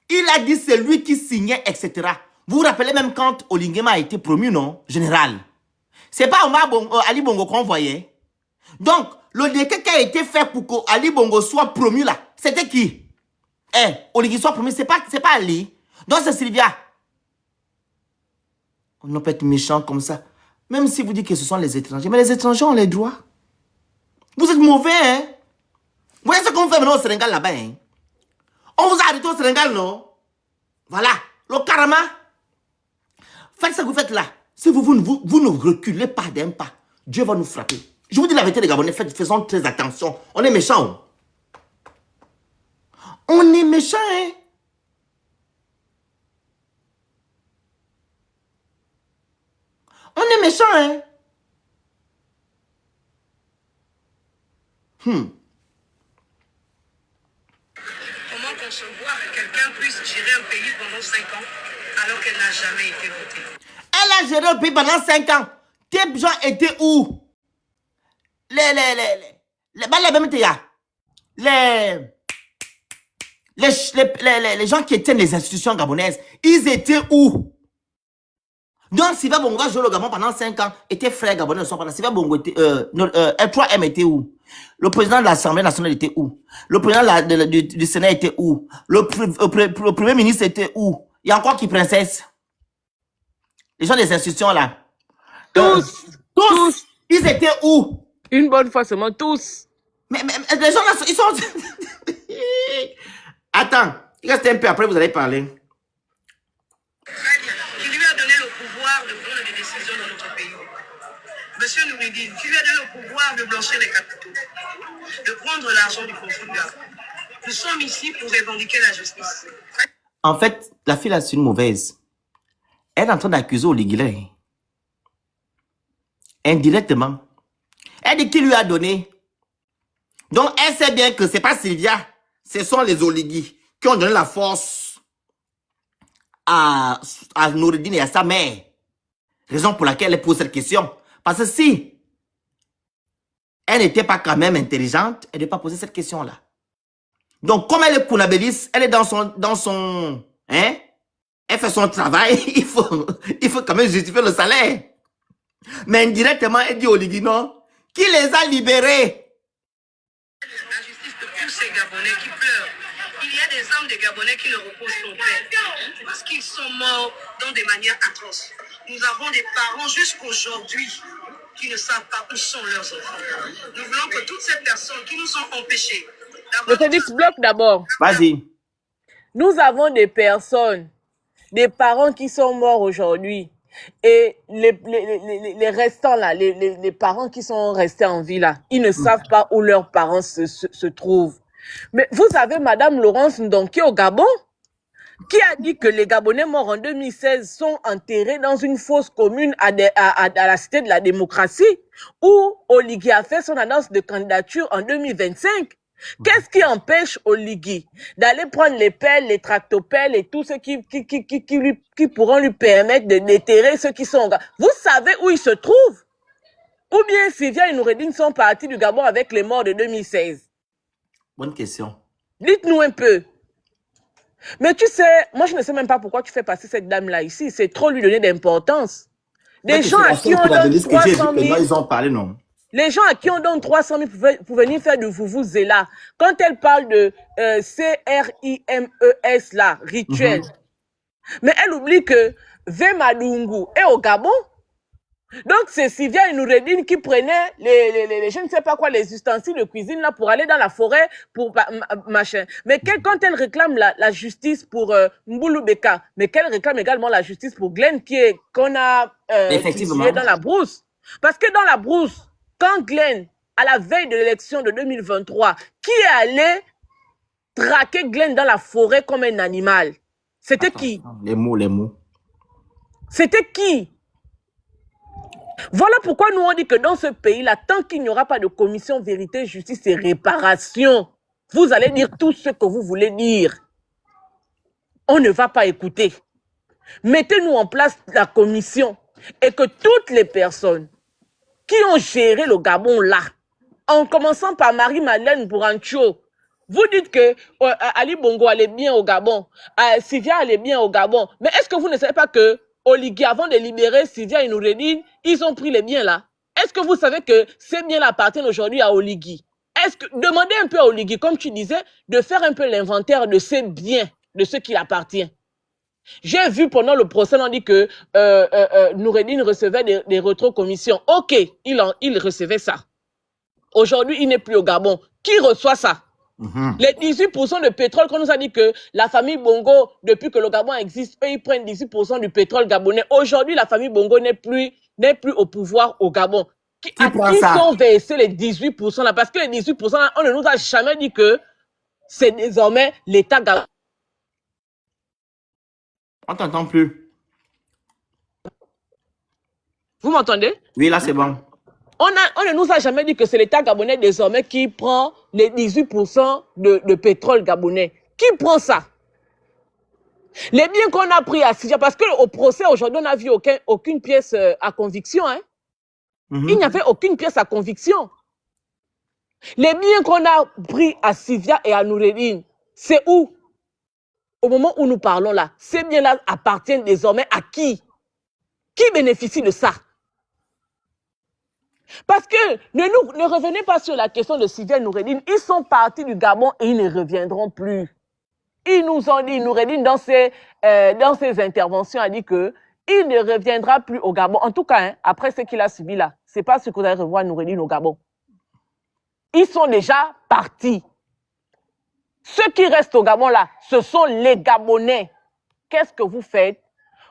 [SPEAKER 1] Il a dit c'est lui qui signait, etc. Vous vous rappelez même quand Oligema a été promu, non? Général. C'est pas Ali Bongo qu'on voyait. Donc, le décret qui a été fait pour que Ali Bongo soit promu là, c'était qui? Oligui soit promu, c'est pas Ali. Donc c'est Sylvia. On ne peut être méchant comme ça. Même si vous dites que ce sont les étrangers. Mais les étrangers ont les droits. Vous êtes mauvais, hein? Vous voyez ce qu'on fait maintenant au Sénégal là-bas, hein? On vous a arrêté au Sénégal, non? Voilà. Le karma. Faites ce que vous faites là. Si vous ne reculez pas d'un pas, Dieu va nous frapper. Je vous dis la vérité, les Gabonais, faisons très attention. On est méchants. On est méchants, hein? On est méchants, hein?
[SPEAKER 2] Comment concevoir que quelqu'un puisse gérer un pays pendant 5 ans alors qu'elle n'a jamais été votée?
[SPEAKER 1] Elle a géré le pays pendant 5 ans. Tes gens étaient où? les gens qui étaient les institutions gabonaises, ils étaient où? Donc, Sylvain Bongo a joué le Gabon pendant 5 ans, était frère gabonais de son pendant. Sylvain Bongo était, L3M était où? Le président de l'Assemblée nationale était où? Le président du Sénat était où? Le premier ministre était où? Il y a encore qui princesse? Les gens des institutions là.
[SPEAKER 3] Tous.
[SPEAKER 1] Ils étaient où?
[SPEAKER 3] Une bonne fois seulement, tous.
[SPEAKER 1] Mais les gens là, ils sont... Attends, reste un peu, après vous allez parler.
[SPEAKER 2] Qui lui a donné le pouvoir de prendre des décisions dans notre pays. Monsieur Noureddine, qui lui a donné le pouvoir de blanchir les capitaux, de prendre l'argent du contribuable. Nous sommes ici pour revendiquer la justice.
[SPEAKER 1] En fait, la fille là, c'est une mauvaise. Elle est en train d'accuser Oligui. Indirectement. Elle dit qui lui a donné. Donc, elle sait bien que c'est pas Sylvia. Ce sont les Oligui qui ont donné la force à Noureddine et à sa mère. Raison pour laquelle elle pose cette question. Parce que si elle n'était pas quand même intelligente, elle ne pas poser cette question-là. Donc, comme elle est Kounabélis, elle est dans son, hein, elle fait son travail, il faut quand même justifier le salaire. Mais indirectement, elle dit Oligui, non, qui les a libérés?
[SPEAKER 2] La justice de tous ces Gabonais qui pleurent. Il y a des hommes des Gabonais qui ne reposent son père parce qu'ils sont morts dans des manières atroces. Nous avons des parents jusqu'aujourd'hui qui ne savent pas où sont leurs enfants. Nous voulons que toutes ces personnes qui nous ont empêchés.
[SPEAKER 3] Je te dis bloc d'abord.
[SPEAKER 1] Vas-y.
[SPEAKER 3] Nous avons des personnes, des parents qui sont morts aujourd'hui. Et les restants là, les parents qui sont restés en vie là, ils ne savent pas où leurs parents se trouvent. Mais vous avez Madame Laurence Ndonké au Gabon, qui a dit que les Gabonais morts en 2016 sont enterrés dans une fosse commune à la Cité de la Démocratie, où Oligui a fait son annonce de candidature en 2025. Qu'est-ce qui empêche Oligui d'aller prendre les pelles, les tractopelles et tout ce qui pourront lui permettre de déterrer ceux qui sont au Gabon? Vous savez où ils se trouvent? Ou bien Sylvia et Noureddine sont partis du Gabon avec les morts de 2016?
[SPEAKER 1] Bonne question.
[SPEAKER 3] Dites-nous un peu. Mais tu sais, moi je ne sais même pas pourquoi tu fais passer cette dame-là ici. C'est trop lui donner d'importance. Des gens à qui on donne 300 000...
[SPEAKER 1] Ils ont parlé, non?
[SPEAKER 3] Les gens à qui on donne 300 000 pour venir faire du Vuvuzela. Quand elle parle de CRIMES là, rituel. Mais elle oublie que Vemadungu est au Gabon. Donc c'est Sylvia et Noureddine qui prenaient je ne sais pas quoi, les ustensiles de cuisine là pour aller dans la forêt pour machin. Mais quand elle réclame la justice pour Mbulu Beka, mais qu'elle réclame également la justice pour Glenn qu'on a tué dans la brousse. Parce que dans la brousse, quand Glenn, à la veille de l'élection de 2023, qui est allé traquer Glenn dans la forêt comme un animal? C'était qui?
[SPEAKER 1] Les mots.
[SPEAKER 3] C'était qui? Voilà pourquoi nous on dit que dans ce pays-là, tant qu'il n'y aura pas de commission vérité, justice et réparation, vous allez dire tout ce que vous voulez dire. On ne va pas écouter. Mettez-nous en place la commission et que toutes les personnes qui ont géré le Gabon là, en commençant par Marie-Madeleine Bourancho, vous dites que Ali Bongo allait bien au Gabon, Sylvia allait bien au Gabon, mais est-ce que vous ne savez pas que Oligui, avant de libérer Sylvia et Noureddine, ils ont pris les biens là? Est-ce que vous savez que ces biens-là appartiennent aujourd'hui à Oligui? Demandez un peu à Oligui, comme tu disais, de faire un peu l'inventaire de ces biens, de ce qui appartient. J'ai vu pendant le procès, on dit que Noureddine recevait des rétrocommissions. Ok, il recevait ça. Aujourd'hui, il n'est plus au Gabon. Qui reçoit ça? Les 18% de pétrole qu'on nous a dit que la famille Bongo, depuis que le Gabon existe, eux, ils prennent 18% du pétrole gabonais. Aujourd'hui, la famille Bongo n'est plus au pouvoir au Gabon. À qui sont versés les 18% là? Parce que les 18% là, on ne nous a jamais dit que c'est désormais l'État gabonais.
[SPEAKER 1] On t'entend plus.
[SPEAKER 3] Vous m'entendez?
[SPEAKER 1] Oui, là, c'est bon.
[SPEAKER 3] On ne nous a jamais dit que c'est l'État gabonais désormais qui prend les 18% de pétrole gabonais. Qui prend ça? Les biens qu'on a pris à Sylvia, parce qu'au procès aujourd'hui, on n'a vu aucune pièce à conviction. Hein? Il n'y avait aucune pièce à conviction. Les biens qu'on a pris à Sylvia et à Noureddine, c'est où? Au moment où nous parlons là, ces biens-là appartiennent désormais à qui? Qui bénéficie de ça? Parce que ne revenez pas sur la question de Sylvia et Noureddine. Ils sont partis du Gabon et ils ne reviendront plus. Ils nous ont dit, Noureddine, dans ses interventions, a dit que il ne reviendra plus au Gabon. En tout cas, hein, après ce qu'il a subi là, c'est pas ce que vous allez revoir Noureddine au Gabon. Ils sont déjà partis. Ceux qui restent au Gabon là, ce sont les Gabonais. Qu'est-ce que vous faites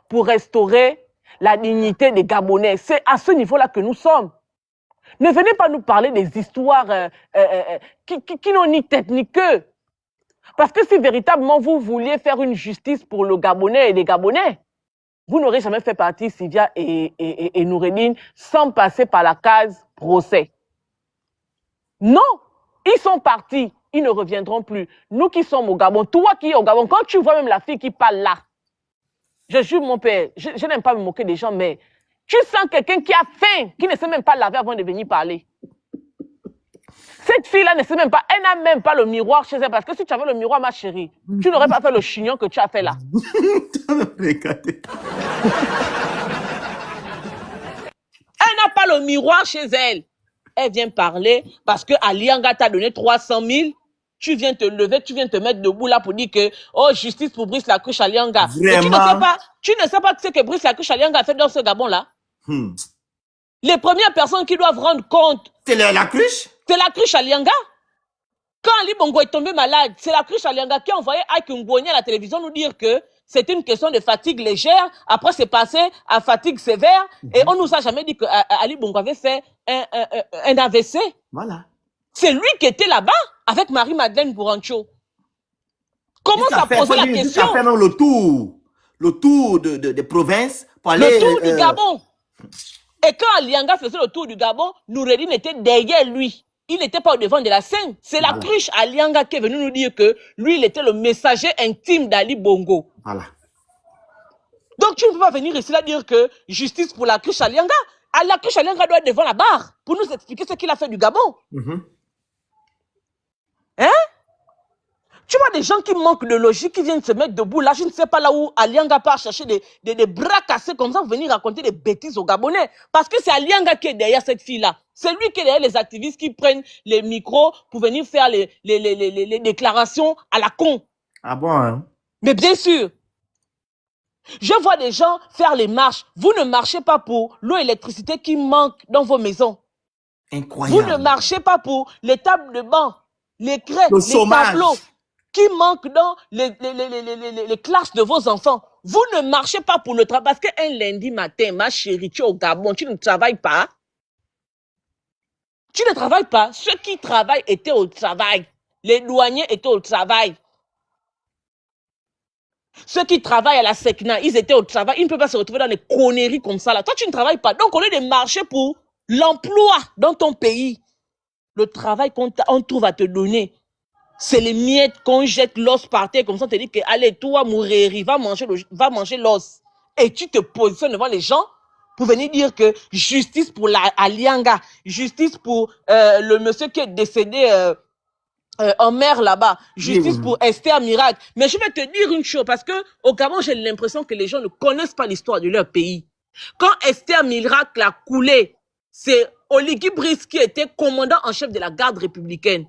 [SPEAKER 3] pour restaurer la dignité des Gabonais? C'est à ce niveau-là que nous sommes. Ne venez pas nous parler des histoires qui n'ont ni tête ni queue. Parce que si véritablement vous vouliez faire une justice pour le Gabonais et les Gabonais, vous n'aurez jamais fait partie, Sylvia et Noureddine, sans passer par la case procès. Non, ils sont partis, ils ne reviendront plus. Nous qui sommes au Gabon, toi qui es au Gabon, quand tu vois même la fille qui parle là, je jure mon père, je n'aime pas me moquer des gens, mais tu sens quelqu'un qui a faim, qui ne sait même pas laver avant de venir parler. Cette fille-là ne sait même pas, elle n'a même pas le miroir chez elle, parce que si tu avais le miroir, ma chérie, tu n'aurais pas fait le chignon que tu as fait là.
[SPEAKER 1] Regardez.
[SPEAKER 3] Elle n'a pas le miroir chez elle. Elle vient parler parce que Alianga t'a donné 300 000. Tu viens te lever, tu viens te mettre debout là pour dire que, oh, justice pour Brice Lacruche Alianga. Mais tu ne sais pas ce que Brice Lacruche Alianga a fait dans ce Gabon-là. Les premières personnes qui doivent rendre compte.
[SPEAKER 1] C'est Lacruche?
[SPEAKER 3] C'est Lacruche Alianga. Quand Ali Bongo est tombé malade, c'est Lacruche Alianga qui a envoyé Ike Ngwoni à la télévision nous dire que c'est une question de fatigue légère. Après, c'est passé à fatigue sévère. Et on nous a jamais dit que Ali Bongo avait fait un AVC.
[SPEAKER 1] Voilà.
[SPEAKER 3] C'est lui qui était là-bas avec Marie-Madeleine Bourancho. Comment ça posait la question?
[SPEAKER 1] Il a fait même le tour des provinces pour aller...
[SPEAKER 3] Le tour du Gabon. Et quand Alianga faisait le tour du Gabon, Noureddine était derrière lui. Il n'était pas au devant de la scène. C'est la cruche Alianga qui est venue nous dire que lui, il était le messager intime d'Ali Bongo.
[SPEAKER 1] Voilà.
[SPEAKER 3] Donc, tu ne peux pas venir ici là dire que justice pour la cruche Alianga. La cruche Alianga doit être devant la barre pour nous expliquer ce qu'il a fait du Gabon. Hein? Tu vois des gens qui manquent de logique, qui viennent se mettre debout. Là, je ne sais pas là où Alianga part chercher des bras cassés comme ça pour venir raconter des bêtises aux Gabonais. Parce que c'est Alianga qui est derrière cette fille-là. C'est lui qui est derrière les activistes qui prennent les micros pour venir faire les déclarations à la con.
[SPEAKER 1] Ah bon, hein?
[SPEAKER 3] Mais bien sûr. Je vois des gens faire les marches. Vous ne marchez pas pour l'eau et l'électricité qui manquent dans vos maisons.
[SPEAKER 1] Incroyable.
[SPEAKER 3] Vous ne marchez pas pour les tables de banc, les craies,
[SPEAKER 1] le
[SPEAKER 3] les
[SPEAKER 1] chômage.
[SPEAKER 3] tableaux qui manquent dans les classes de vos enfants. Vous ne marchez pas pour le travail. Parce qu'un lundi matin, ma chérie, tu es au Gabon, tu ne travailles pas. Tu ne travailles pas. Ceux qui travaillent étaient au travail. Les douaniers étaient au travail. Ceux qui travaillent à la SECNA, ils étaient au travail. Ils ne peuvent pas se retrouver dans des conneries comme ça là. Toi, tu ne travailles pas. Donc, au lieu de marcher pour l'emploi dans ton pays, le travail qu'on trouve à te donner, c'est les miettes qu'on jette l'os par terre comme ça. On te dit que, allez, toi, Moureri, va manger l'os. Et tu te positionnes devant les gens pour venir dire que justice pour Alianga, justice pour le monsieur qui est décédé en mer là-bas, justice pour Esther Miracle. Mais je vais te dire une chose, parce que au Gabon, j'ai l'impression que les gens ne connaissent pas l'histoire de leur pays. Quand Esther Miracle a coulé, c'est Oligui Brice qui était commandant en chef de la garde républicaine.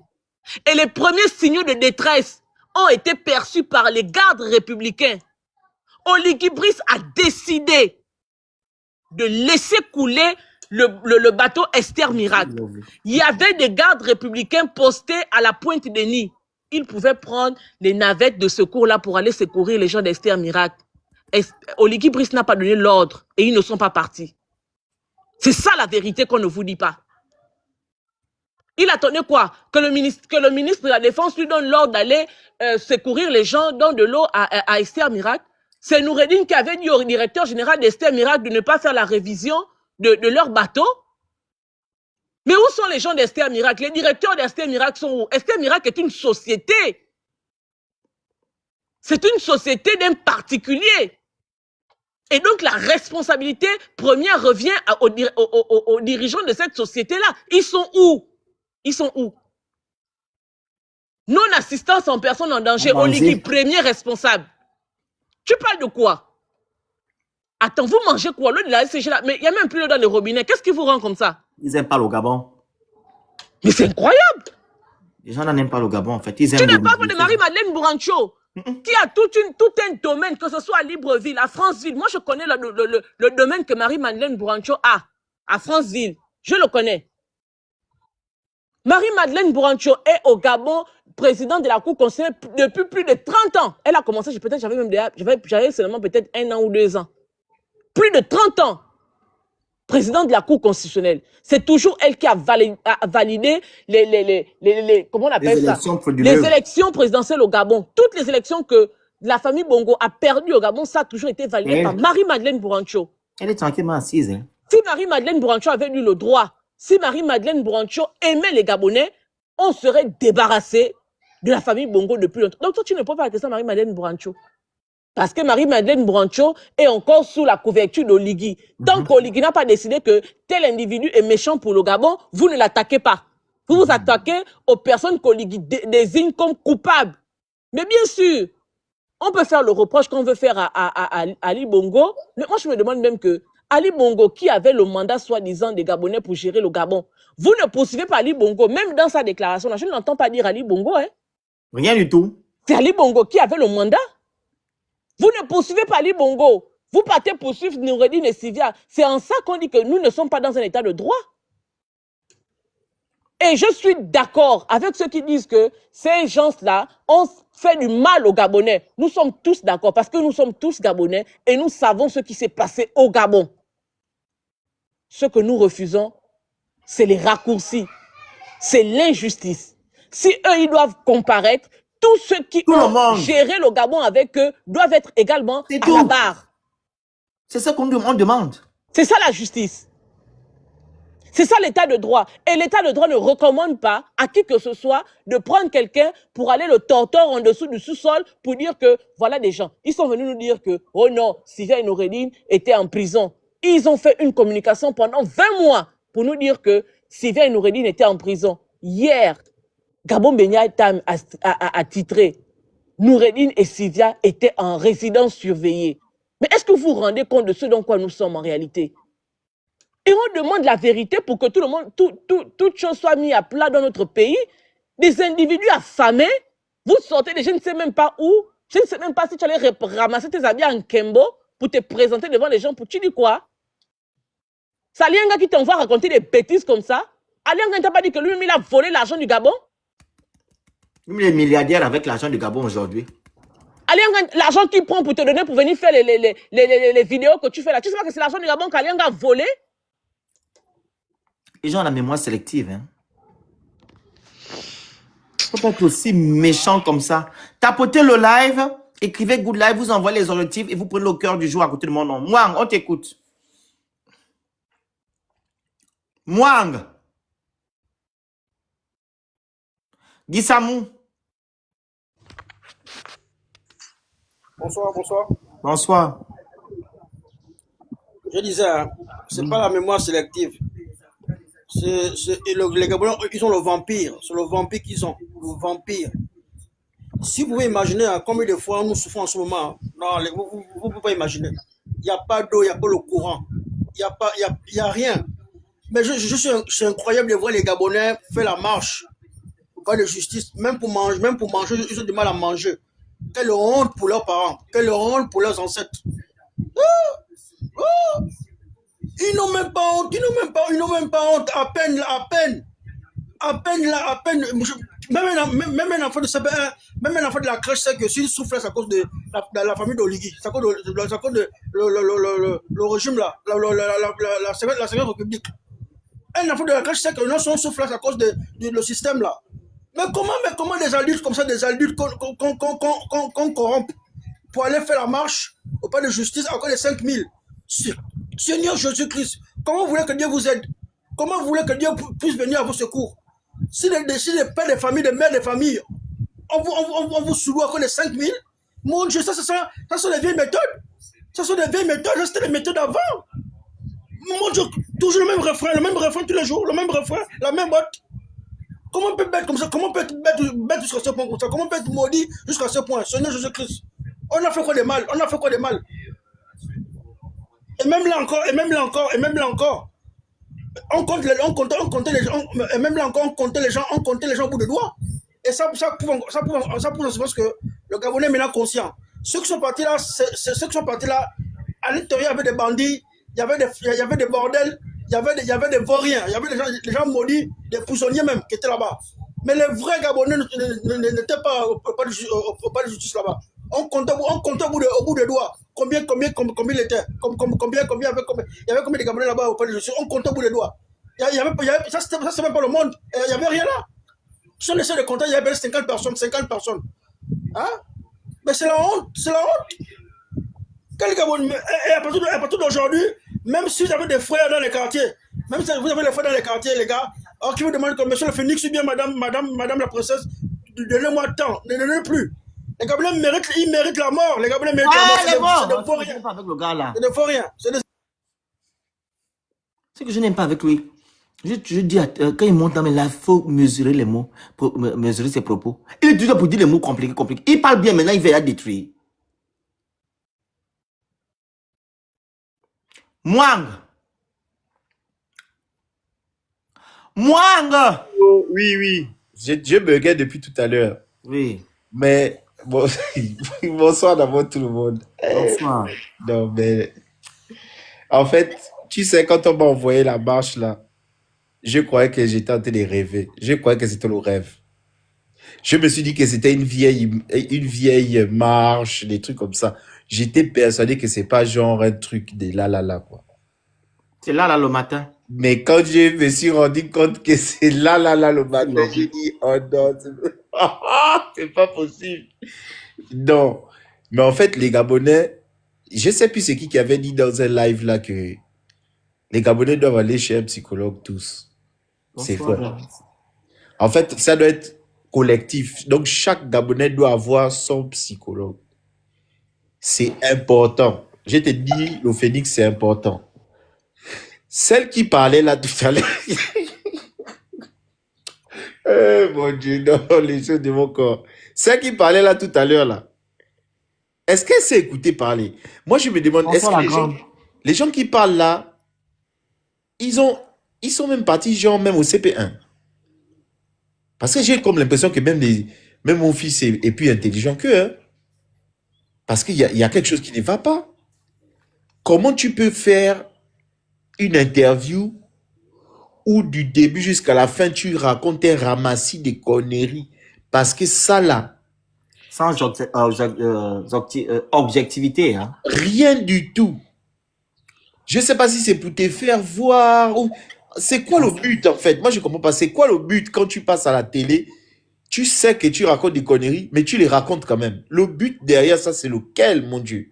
[SPEAKER 3] Et les premiers signaux de détresse ont été perçus par les gardes républicains. Oligui Brice a décidé de laisser couler le bateau Esther Miracle. Il y avait des gardes républicains postés à la Pointe-Denis. Ils pouvaient prendre les navettes de secours là pour aller secourir les gens d'Esther Miracle. Oligui Brice n'a pas donné l'ordre et ils ne sont pas partis. C'est ça la vérité qu'on ne vous dit pas. Il attendait quoi? Que le ministre de la Défense lui donne l'ordre d'aller secourir les gens dans de l'eau à Esther Miracle. C'est Noureddine qui avait dit au directeur général d'Esther Miracle de ne pas faire la révision de leur bateau. Mais où sont les gens d'Esther Miracle? Les directeurs d'Esther Miracle sont où? Esther Miracle est une société. C'est une société d'un particulier. Et donc la responsabilité première revient aux dirigeants de cette société-là. Ils sont où? Ils sont où? Non-assistance en personne en danger. Oligui, premier responsable. Tu parles de quoi? Attends, vous mangez quoi? L'eau de la SCG là, mais il n'y a même plus l'eau dans les robinets. Qu'est-ce qui vous rend comme ça?
[SPEAKER 1] Ils n'aiment pas le Gabon.
[SPEAKER 3] Mais c'est incroyable.
[SPEAKER 1] Les gens n'aiment pas le Gabon, en fait. Ils aiment
[SPEAKER 3] Tu n'es pas de Marie-Madeleine Bourancho, qui a tout un domaine, que ce soit à Libreville, à Franceville. Moi, je connais le domaine que Marie-Madeleine Bourancho a, à Franceville. Je le connais. Marie-Madeleine Bourancho est au Gabon, présidente de la Cour constitutionnelle depuis plus de 30 ans. Elle a commencé, peut-être j'avais seulement peut-être 1 an ou 2 ans. Plus de 30 ans. Présidente de la Cour constitutionnelle. C'est toujours elle qui a validé comment on appelle ça? Les élections présidentielles au Gabon. Toutes les élections que la famille Bongo a perdues au Gabon, ça a toujours été validé par Marie-Madeleine Bourancho.
[SPEAKER 1] Elle est tranquillement assise. Hein.
[SPEAKER 3] Si Marie-Madeleine Bourancho avait eu le droit, si Marie-Madeleine Bourancho aimait les Gabonais, on serait débarrassé de la famille Bongo depuis longtemps. Donc toi, tu ne peux pas la question Marie-Madeleine Bourancho. Parce que Marie-Madeleine Bourancho est encore sous la couverture d'Oligui. Tant qu'Oligui n'a pas décidé que tel individu est méchant pour le Gabon, vous ne l'attaquez pas. Vous vous attaquez aux personnes qu'Oligui désigne comme coupables. Mais bien sûr, on peut faire le reproche qu'on veut faire à Ali Bongo. Mais moi, je me demande même que Ali Bongo, qui avait le mandat soi-disant des Gabonais pour gérer le Gabon, vous ne poursuivez pas Ali Bongo. Même dans sa déclaration, là, je n'entends pas dire Ali Bongo. Hein.
[SPEAKER 1] Rien du tout.
[SPEAKER 3] C'est Ali Bongo qui avait le mandat. Vous ne poursuivez pas Ali Bongo. Vous partez poursuivre Noureddine et Sivia. C'est en ça qu'on dit que nous ne sommes pas dans un état de droit. Et je suis d'accord avec ceux qui disent que ces gens-là ont fait du mal aux Gabonais. Nous sommes tous d'accord parce que nous sommes tous Gabonais et nous savons ce qui s'est passé au Gabon. Ce que nous refusons, c'est les raccourcis. C'est l'injustice. Si eux, ils doivent comparaître, tous ceux qui ont géré le Gabon avec eux doivent être également à la barre.
[SPEAKER 1] C'est ça qu'on demande.
[SPEAKER 3] C'est ça la justice. C'est ça l'état de droit. Et l'état de droit ne recommande pas à qui que ce soit de prendre quelqu'un pour aller le tortore en dessous du sous-sol pour dire que voilà des gens. Ils sont venus nous dire que, oh non, Sivia et Noureddine étaient en prison. Ils ont fait une communication pendant 20 mois pour nous dire que Sivia et Noureddine étaient en prison. Hier, Gabon Benya a titré Noureddine et Sivia étaient en résidence surveillée. Mais est-ce que vous vous rendez compte de ce dont quoi nous sommes en réalité? Et on demande la vérité pour que tout le monde, toute chose soit mise à plat dans notre pays. Des individus affamés, vous sortez de je ne sais même pas où, je ne sais même pas si tu allais ramasser tes habits en Kembo pour te présenter devant les gens. Tu dis quoi? C'est Alianga qui t'envoie raconter des bêtises comme ça? Alianga ne t'a pas dit que lui-même il a volé l'argent du Gabon?
[SPEAKER 1] Lui, il est milliardaire avec l'argent du Gabon aujourd'hui.
[SPEAKER 3] Alianga, l'argent qu'il prend pour te donner pour venir faire les vidéos que tu fais là, tu sais pas que c'est l'argent du Gabon qu'Alianga a volé?
[SPEAKER 1] Les gens ont la mémoire sélective. Hein. Il ne faut pas être aussi méchant comme ça. Tapotez le live, écrivez Good Live, vous envoyez les objectifs et vous prenez le cœur du jour à côté de mon nom. Mwang, on t'écoute. Mwang. Gissamou.
[SPEAKER 4] Bonsoir, bonsoir.
[SPEAKER 1] Bonsoir.
[SPEAKER 4] Je disais, c'est pas la mémoire sélective. Les Gabonais, ils ont le vampire. C'est le vampire qu'ils ont. Le vampire. Si vous pouvez imaginer combien de fois nous souffrons en ce moment, non, vous ne pouvez pas imaginer. Il n'y a pas d'eau, il n'y a pas le courant. Il n'y a rien. Mais c'est incroyable de voir les Gabonais faire la marche. Pas de justice, même pour manger, ils ont du mal à manger. Quelle honte pour leurs parents, quelle honte pour leurs ancêtres. Ils n'ont même pas honte, à peine. Même un enfant de la crèche sait que s'il souffle, c'est à cause de la famille d'Oligui, c'est à cause de le régime là, la Seconde République. Un enfant de la crèche sait que non, son souffle, c'est à cause de le système là. Mais comment des adultes comme ça, des adultes qu'on corrompt pour aller faire la marche auprès de justice encore les 5000? Seigneur Jésus-Christ, comment vous voulez que Dieu vous aide? Comment vous voulez que Dieu puisse venir à vos secours? Si les pères de famille, les mères de famille, on vous souloue encore les 5000, mon Dieu, ça sont des vieilles méthodes. Ça sont des vieilles méthodes, c'était les méthodes avant. Mon Dieu, toujours le même refrain tous les jours, le même refrain, la même botte. Comment on peut être bête comme ça? Comment on peut être bête jusqu'à ce point comme ça? Comment on peut être maudit jusqu'à ce point? Seigneur Jésus-Christ. On a fait quoi de mal? On a fait quoi de mal? Et même là encore, on comptait les gens, et même là encore, on comptait les gens au bout de doigts. Et ça prouve en ce sens que le Gabonais est maintenant conscient. Ceux qui sont partis là, à l'intérieur, il y avait des bandits, il y avait des bordels, il y avait des vauriens, il y avait des gens maudits, des prisonniers même qui étaient là-bas. Mais les vrais Gabonais n'étaient pas au palais de justice là-bas. On comptait au bout des doigts combien il était, il y avait combien de Gabonais là-bas au palais de justice. On comptait au bout des doigts. Ça, c'est même pas le monde. Il n'y avait rien là. Si on essaie de compter, il y avait 50 personnes. Hein? Mais c'est la honte. Quel Gabonais? Et à partir d'aujourd'hui, même si vous avez des frères dans les quartiers, les gars, alors qui vous demandent comme monsieur le Phénix ou bien madame la princesse, donnez-moi tant, ne donnez plus. Les Gabonais méritent la mort. Les Gabonais méritent la mort. C'est de faux rien.
[SPEAKER 1] Avec le gars là.
[SPEAKER 4] C'est de faux rien.
[SPEAKER 1] Ce que je n'aime pas avec lui. Je dis, quand il monte dans mes lives, il faut mesurer les mots, mesurer ses propos. Il est toujours pour dire les mots compliqués. Il parle bien, maintenant il va détruire. Mwang.
[SPEAKER 5] Oh, oui. Je buguais depuis tout à l'heure.
[SPEAKER 1] Oui.
[SPEAKER 5] Mais bon, bonsoir d'abord tout le monde.
[SPEAKER 1] Bonsoir.
[SPEAKER 5] Non, mais en fait, tu sais, quand on m'a envoyé la marche là, je croyais que j'étais en train de rêver. Je croyais que c'était le rêve. Je me suis dit que c'était une vieille marche, des trucs comme ça. J'étais persuadé que c'est pas genre un truc de là, quoi.
[SPEAKER 1] C'est là le matin.
[SPEAKER 5] Mais quand je me suis rendu compte que c'est là le matin, j'ai dit, oh non, c'est pas possible. Non. Mais en fait, les Gabonais, je sais plus c'est qui avait dit dans un live là que les Gabonais doivent aller chez un psychologue tous. C'est vrai. En fait, ça doit être collectif. Donc, chaque Gabonais doit avoir son psychologue. C'est important. Je te dis, le Phénix, c'est important. Celle qui parlait là tout à l'heure. Mon Dieu, non, les choses de mon corps. Celle qui parlait là tout à l'heure, là. Est-ce qu'elle s'est écoutée parler? Moi, je me demande, est-ce que les gens qui parlent là, ils sont même partis, genre, même au CP1. Parce que j'ai comme l'impression que même mon fils est plus intelligent qu'eux. Hein. Parce qu'il y a quelque chose qui ne va pas. Comment tu peux faire une interview où du début jusqu'à la fin, tu racontes un ramassis de conneries? Parce que ça là...
[SPEAKER 1] Sans objectivité. Hein.
[SPEAKER 5] Rien du tout. Je ne sais pas si c'est pour te faire voir. Ou... C'est quoi le but en fait? Moi, je ne comprends pas. C'est quoi le but quand tu passes à la télé? Tu sais que tu racontes des conneries, mais tu les racontes quand même. Le but derrière ça, c'est lequel, mon Dieu?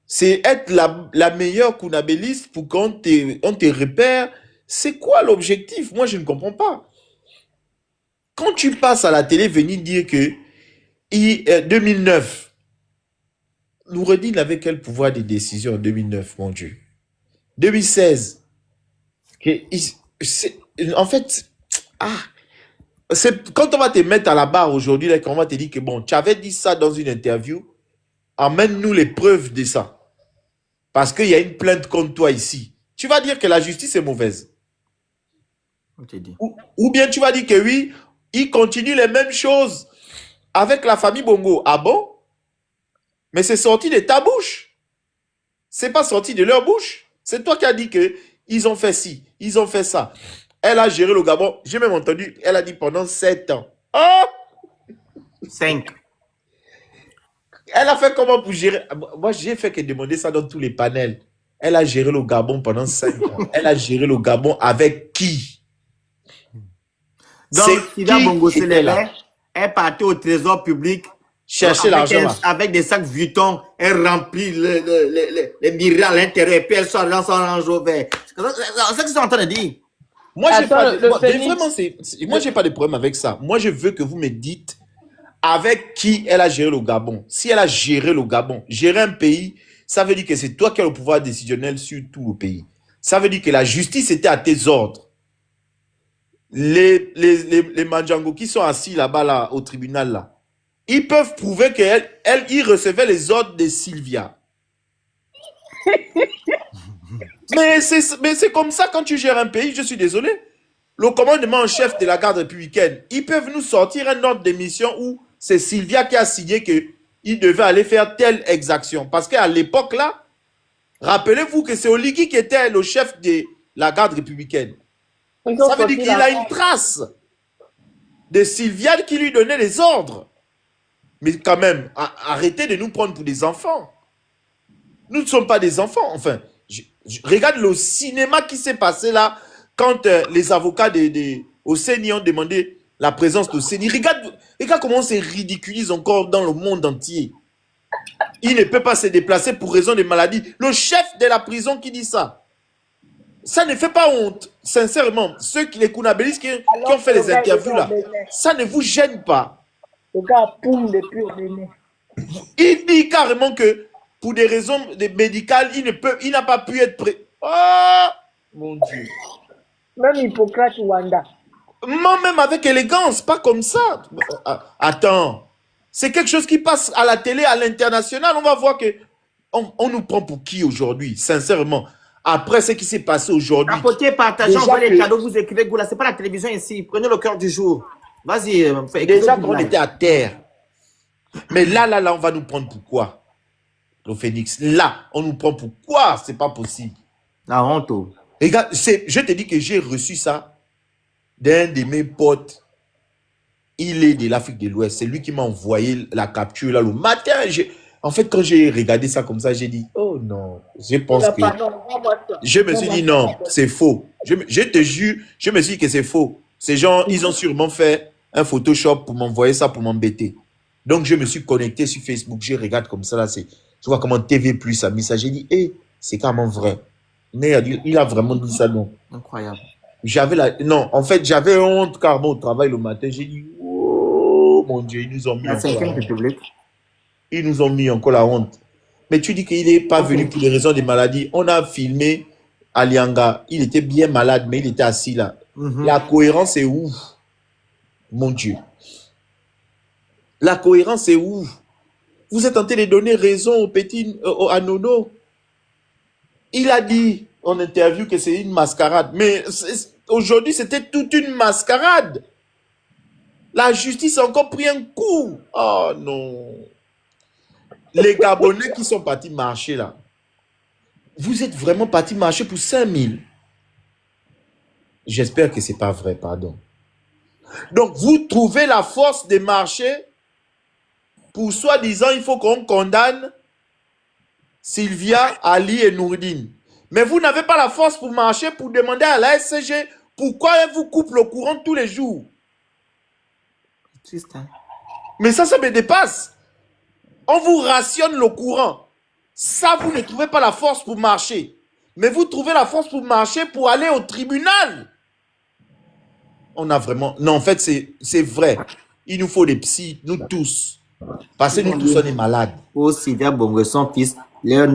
[SPEAKER 5] C'est être la meilleure kunabéliste pour qu'on te repère. C'est quoi l'objectif? Moi, je ne comprends pas. Quand tu passes à la télé, venir dire que 2009, Noureddin avait quel pouvoir de décision en 2009, mon Dieu? 2016. En fait, quand on va te mettre à la barre aujourd'hui, là, quand on va te dire que bon, tu avais dit ça dans une interview, amène-nous les preuves de ça. Parce qu'il y a une plainte contre toi ici. Tu vas dire que la justice est mauvaise. Ou bien tu vas dire que oui, ils continuent les mêmes choses avec la famille Bongo. Ah bon? Mais c'est sorti de ta bouche. C'est pas sorti de leur bouche. C'est toi qui as dit que ils ont fait ci, ils ont fait ça. Elle a géré le Gabon. J'ai même entendu, elle a dit pendant 7 ans. Oh!
[SPEAKER 1] 5.
[SPEAKER 5] Elle a fait comment pour gérer? Moi, j'ai fait que demander ça dans tous les panels. Elle a géré le Gabon pendant 5 ans. Elle a géré le Gabon avec qui?
[SPEAKER 1] Donc, Sida Bongo Célébert est partie au trésor public
[SPEAKER 5] chercher l'argent.
[SPEAKER 1] Avec des sacs Vuitton, elle remplit les miracles à l'intérieur et puis elle sort dans son Range Rover. C'est ça qu'ils sont en train de dire.
[SPEAKER 5] Moi, j'ai pas de problème avec ça. Moi, je veux que vous me dites avec qui elle a géré le Gabon. Si elle a géré le Gabon, gérer un pays, ça veut dire que c'est toi qui as le pouvoir décisionnel sur tout le pays. Ça veut dire que la justice était à tes ordres. les Mandjango qui sont assis là-bas, là, au tribunal, là, ils peuvent prouver qu'ils recevaient les ordres de Sylvia. mais c'est comme ça quand tu gères un pays, je suis désolé. Le commandement en chef de la garde républicaine, ils peuvent nous sortir un ordre de mission où c'est Sylvia qui a signé qu'il devait aller faire telle exaction. Parce qu'à l'époque là, rappelez-vous que c'est Oligui qui était le chef de la garde républicaine. Ça veut dire qu'il a une trace de Sylvia qui lui donnait les ordres. Mais quand même, arrêtez de nous prendre pour des enfants. Nous ne sommes pas des enfants. Enfin, regarde le cinéma qui s'est passé là quand les avocats au CENI ont demandé la présence de CENI. Regarde comment on se ridiculise encore dans le monde entier. Il ne peut pas se déplacer pour raison de maladie. Le chef de la prison qui dit ça. Ça ne fait pas honte, sincèrement. Les Kounabélis qui ont fait les interviews là, ça ne vous gêne pas.
[SPEAKER 6] Le gars poum depuis au Bénin.
[SPEAKER 5] Il dit carrément que pour des raisons médicales, il n'a pas pu être prêt. Oh mon Dieu.
[SPEAKER 6] Même Hippocrate Wanda.
[SPEAKER 5] Même avec élégance, pas comme ça. Attends. C'est quelque chose qui passe à la télé, à l'international. On va voir que on nous prend pour qui aujourd'hui, sincèrement. Après ce qui s'est passé aujourd'hui.
[SPEAKER 1] Apportez, partagez, envoyez les cadeaux, vous écrivez Goula. C'est pas la télévision ici. Prenez le cœur du jour. Vas-y.
[SPEAKER 5] Déjà qu'on était à terre. Mais là, on va nous prendre pour quoi? Le Phénix. Là, on nous prend pour quoi? C'est pas possible.
[SPEAKER 1] La honte.
[SPEAKER 5] Regarde, je te dis que j'ai reçu ça d'un de mes potes. Il est de l'Afrique de l'Ouest. C'est lui qui m'a envoyé la capture là le matin. En fait, quand j'ai regardé ça comme ça, j'ai dit, oh non, je pense que... Je me suis dit, non, c'est faux. Je te jure, je me suis dit que c'est faux. Ces gens, ils ont sûrement fait un Photoshop pour m'envoyer ça, pour m'embêter. Donc, je me suis connecté sur Facebook. Je regarde comme ça, là, je vois comment TV Plus a mis ça. J'ai dit, c'est carrément vrai. Mais il a vraiment dit ça, non.
[SPEAKER 1] Incroyable.
[SPEAKER 5] Non, en fait, j'avais honte carrément au travail le matin. J'ai dit, oh mon Dieu, ils nous ont mis Ils nous ont mis encore la honte. Mais tu dis qu'il n'est pas venu pour des raisons de maladie. On a filmé Alianga. Il était bien malade, mais il était assis là. La cohérence est où? Mon Dieu. La cohérence est où? Vous êtes en train de donner raison au petit, à Nono. Il a dit en interview que c'est une mascarade. Mais aujourd'hui, c'était toute une mascarade. La justice a encore pris un coup. Oh non. Les Gabonais qui sont partis marcher là, vous êtes vraiment partis marcher pour 5000. J'espère que ce n'est pas vrai, pardon. Donc, vous trouvez la force de marcher pour soi-disant, il faut qu'on condamne Sylvia, Ali et Nourdine. Mais vous n'avez pas la force pour marcher, pour demander à la SCG pourquoi elle vous coupe le courant tous les jours.
[SPEAKER 1] Triste, hein?
[SPEAKER 5] Mais ça me dépasse. On vous rationne le courant. Ça, vous ne trouvez pas la force pour marcher. Mais vous trouvez la force pour marcher pour aller au tribunal. On a vraiment... Non, en fait, c'est vrai. Il nous faut des psys, nous tous. Parce que nous tous, on est malades.
[SPEAKER 1] Oh, Sylvia Bongo, son fils, leur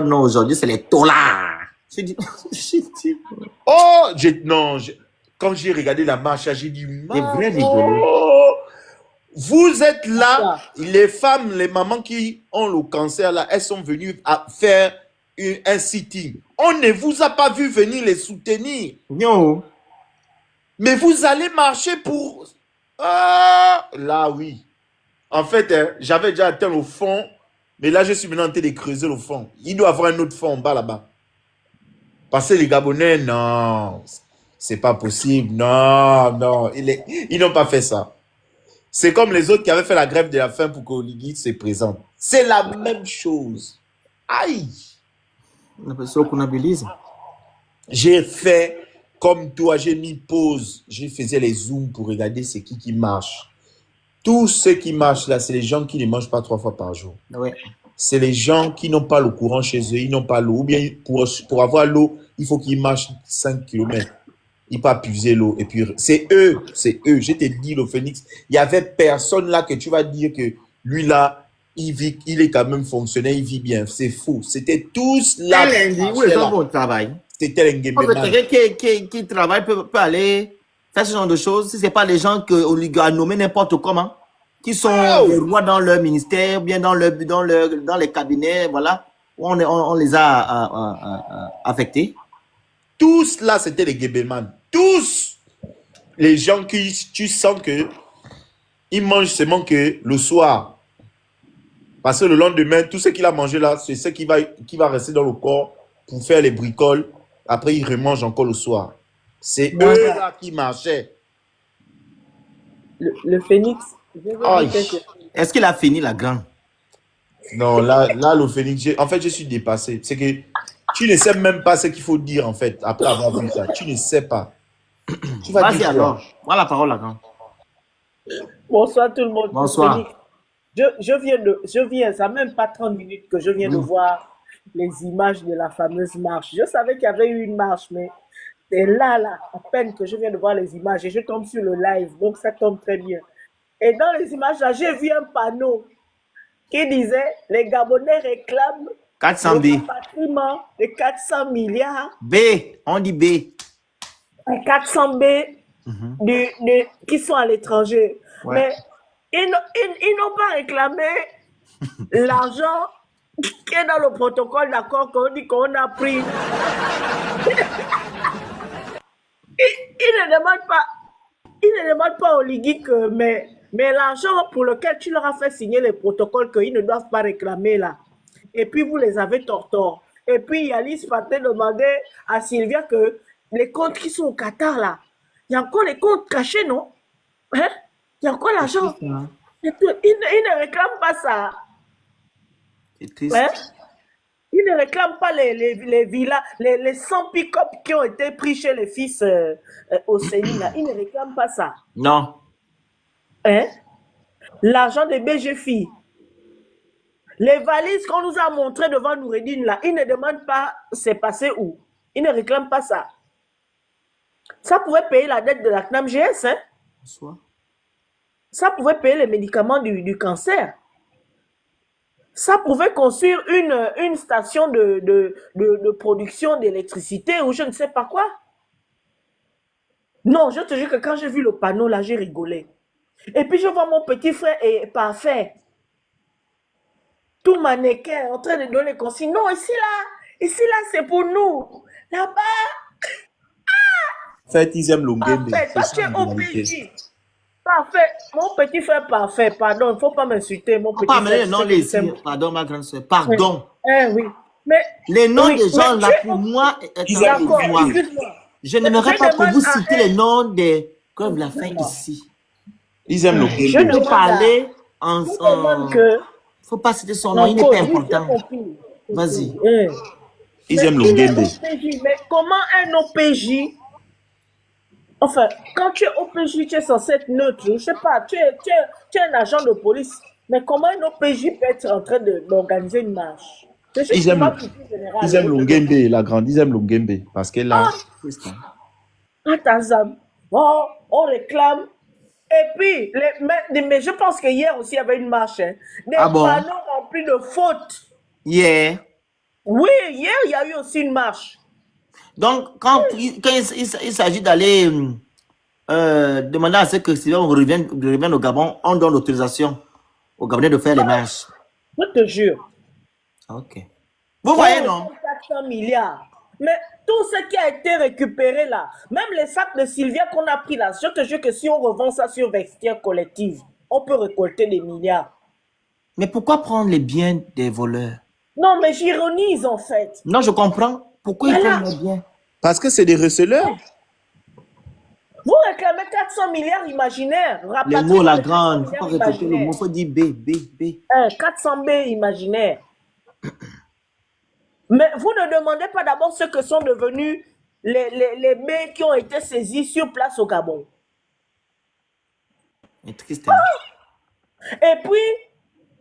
[SPEAKER 1] nom aujourd'hui, c'est les Tolards.
[SPEAKER 5] Oh, quand j'ai regardé la marche, j'ai dit... Vous êtes là, les femmes, les mamans qui ont le cancer, là, elles sont venues à faire un sitting. On ne vous a pas vu venir les soutenir.
[SPEAKER 1] Non.
[SPEAKER 5] Mais vous allez marcher pour... Ah, là, oui. En fait, j'avais déjà atteint le fond, mais là, je suis maintenant en train de creuser le fond. Il doit y avoir un autre fond en bas, là-bas. Parce que les Gabonais, non, c'est pas possible. Non, ils n'ont pas fait ça. C'est comme les autres qui avaient fait la grève de la faim pour qu'Oligui se présente. C'est la même chose. Aïe! J'ai fait comme toi, j'ai mis pause. Je faisais les zooms pour regarder c'est qui marche. Tous ceux qui marchent là, c'est les gens qui ne mangent pas 3 fois par jour.
[SPEAKER 1] Ouais.
[SPEAKER 5] C'est les gens qui n'ont pas le courant chez eux, ils n'ont pas l'eau. Ou bien pour avoir l'eau, il faut qu'ils marchent 5 km. Il pas puiser l'eau. Et puis, c'est eux. Je t'ai dit, le Phénix, il n'y avait personne là que tu vas dire que lui là, il est quand même fonctionnaire, il vit bien. C'est faux. C'était tous là.
[SPEAKER 1] Où les gens vont au travail?
[SPEAKER 5] C'était un game.
[SPEAKER 1] Quelqu'un qui travaille peut aller faire ce genre de choses, si ce n'est pas les gens qu'on lui a nommés n'importe comment, qui sont
[SPEAKER 5] Oh!
[SPEAKER 1] des rois dans leur ministère, bien dans les cabinets, voilà, où on les a affectés.
[SPEAKER 5] Tous là, c'était les Gebelman. Tous les gens qui, tu sens que ils mangent seulement que le soir. Parce que le lendemain, tout ce qu'il a mangé là, c'est ce qui va rester dans le corps pour faire les bricoles. Après, il remange encore le soir. C'est eux là qui marchaient.
[SPEAKER 6] Le phénix. Je veux dire
[SPEAKER 5] Aïe.
[SPEAKER 6] quelque chose.
[SPEAKER 1] Est-ce qu'il a fini la grande?
[SPEAKER 5] Non, là, le phénix, en fait, je suis dépassé. C'est que tu ne sais même pas ce qu'il faut dire, en fait, après avoir vu ça. Tu ne sais pas. Tu vas
[SPEAKER 1] Vas-y
[SPEAKER 5] dire quoi?
[SPEAKER 1] alors, voilà la parole, la grande.
[SPEAKER 6] Bonsoir tout le monde.
[SPEAKER 1] Bonsoir.
[SPEAKER 6] Phénix. Je viens, ça même pas 30 minutes que je viens de voir les images de la fameuse marche. Je savais qu'il y avait eu une marche, mais c'est là, à peine que je viens de voir les images et je tombe sur le live, donc ça tombe très bien. Et dans les images là, j'ai vu un panneau qui disait les Gabonais réclament
[SPEAKER 1] 400
[SPEAKER 6] le
[SPEAKER 1] B.
[SPEAKER 6] rapatriement de 400 milliards,
[SPEAKER 1] B, on dit B.
[SPEAKER 6] 400 B qui sont à l'étranger.
[SPEAKER 1] Ouais.
[SPEAKER 6] Mais ils n'ont pas réclamé l'argent qui est dans le protocole d'accord qu'on dit qu'on a pris. Ils ne demandent pas aux liguiques, mais l'argent pour lequel tu leur as fait signer les protocoles qu'ils ne doivent pas réclamer là. Et puis vous les avez tortors. Et puis Alice Paté demandait à Sylvia que les comptes qui sont au Qatar là, il y a encore les comptes cachés, non? Hein? Il y a encore l'argent. Ils ne réclament pas ça.
[SPEAKER 1] C'est triste.
[SPEAKER 6] Hein? Ils ne réclament pas les villas, les 100 pick-up qui ont été pris chez les fils au Sénat. Ils ne réclament pas ça.
[SPEAKER 1] Non.
[SPEAKER 6] Hein? L'argent des BGFI. Les valises qu'on nous a montrées devant Noureddine là, ils ne demandent pas c'est passé où. Ils ne réclament pas ça. Ça pouvait payer la dette de la CNAMGS, hein?
[SPEAKER 1] Bonsoir.
[SPEAKER 6] Ça pouvait payer les médicaments du cancer. Ça pouvait construire une station de production d'électricité ou je ne sais pas quoi. Non, je te jure que quand j'ai vu le panneau là, j'ai rigolé. Et puis je vois mon petit frère est parfait. Tout mannequin en train de donner les consignes. Non, ici là, c'est pour nous. Là-bas,
[SPEAKER 5] En fait, ils aiment l'Ongembe.
[SPEAKER 6] parfait. Toi, tu es OPJ. Parfait. Mon petit frère parfait. Pardon, il ne faut pas m'insulter. Mon petit
[SPEAKER 1] Pas
[SPEAKER 6] frère.
[SPEAKER 1] mais non, les pardon, ma grande soeur. Pardon.
[SPEAKER 6] Oui. Mais,
[SPEAKER 1] Les noms
[SPEAKER 6] oui,
[SPEAKER 1] des gens
[SPEAKER 6] mais
[SPEAKER 1] là,
[SPEAKER 6] tu es
[SPEAKER 1] pour moi,
[SPEAKER 6] d'accord,
[SPEAKER 1] excusez-moi.
[SPEAKER 6] excuse-moi.
[SPEAKER 1] Je n'aimerais
[SPEAKER 6] Je
[SPEAKER 1] pas que
[SPEAKER 6] demande
[SPEAKER 1] vous
[SPEAKER 6] à
[SPEAKER 1] citiez
[SPEAKER 6] elle.
[SPEAKER 1] les noms des. Comme l'a fait ici.
[SPEAKER 5] Ils aiment
[SPEAKER 6] Je
[SPEAKER 5] l'Ongembe.
[SPEAKER 6] demande
[SPEAKER 1] Vous parlez
[SPEAKER 6] Je demande que...
[SPEAKER 1] faut pas citer son nom, il n'est pas important. Vas-y.
[SPEAKER 5] Ils aiment l'Ongembe.
[SPEAKER 6] Mais comment un OPJ... Enfin, quand tu es OPJ, tu es censé être neutre. Je ne sais pas, tu es un agent de police. Mais comment un OPJ peut être en train d'organiser une marche?
[SPEAKER 5] Ils aiment l'Ongembe, la grande. Ils aiment l'Ongembe. Parce qu'elle a...
[SPEAKER 6] Atazam. Oh, on réclame. Et puis, mais je pense que hier aussi, il y avait une marche. Hein. Des panneaux remplis de fautes.
[SPEAKER 1] Yeah.
[SPEAKER 6] Oui, hier, il y a eu aussi une marche.
[SPEAKER 1] Donc, quand il s'agit d'aller demander à ce que si on revienne au Gabon, on donne l'autorisation au Gabonais de faire les marches.
[SPEAKER 6] Je te jure.
[SPEAKER 1] Ok. Vous voyez, non?
[SPEAKER 6] 400 milliards. Mais tout ce qui a été récupéré là, même les sacs de Sylvia qu'on a pris là, je te jure que si on revend ça sur Vestiaire Collective, on peut récolter des milliards.
[SPEAKER 1] Mais pourquoi prendre les biens des voleurs?
[SPEAKER 6] Non, mais j'ironise en fait.
[SPEAKER 1] Non, je comprends. Pourquoi ils
[SPEAKER 6] Voilà.
[SPEAKER 1] prennent les biens?
[SPEAKER 5] Parce que c'est des receleurs.
[SPEAKER 6] Vous réclamez 400 milliards imaginaires.
[SPEAKER 1] Les mots, la grande. Il faut pas répéter le mot. Il faut dire B.
[SPEAKER 6] 400 B imaginaires. Mais vous ne demandez pas d'abord ce que sont devenus les B qui ont été saisis sur place au Gabon.
[SPEAKER 1] C'est triste. Hein?
[SPEAKER 6] Et puis,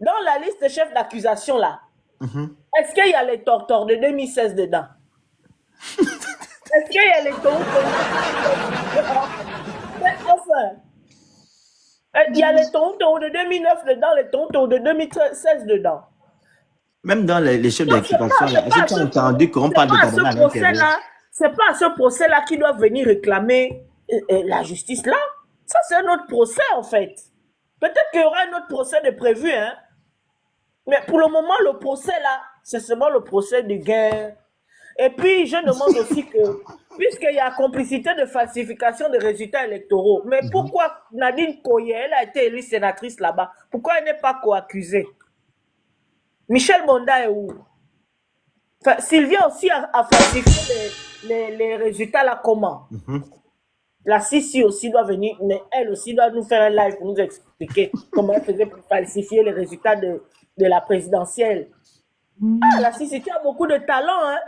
[SPEAKER 6] dans la liste des chefs d'accusation là, est-ce qu'il y a les tortors de 2016 dedans? Est-ce qu'il y a les enfin, il y a les tontons de 2009 dedans, les tontons de 2016 dedans.
[SPEAKER 1] Même dans les chefs d'accusation, j'ai entendu qu'on parle de Gabon à l'intérieur.
[SPEAKER 6] C'est pas à ce procès-là qu'ils doivent venir réclamer la justice là. Ça, c'est un autre procès, en fait. Peut-être qu'il y aura un autre procès de prévu, hein. Mais pour le moment, le procès là, c'est seulement le procès de guerre. Et puis, je demande aussi que, puisqu'il y a complicité de falsification des résultats électoraux, mais pourquoi Nadine Koye, elle a été élue sénatrice là-bas, pourquoi elle n'est pas co-accusée? Michel Monda est où? Enfin, Sylvia aussi a falsifié les résultats là, comment? La Sissi aussi doit venir, mais elle aussi doit nous faire un live pour nous expliquer comment elle faisait pour falsifier les résultats de la présidentielle. Ah, la Sissi, tu as beaucoup de talent, hein?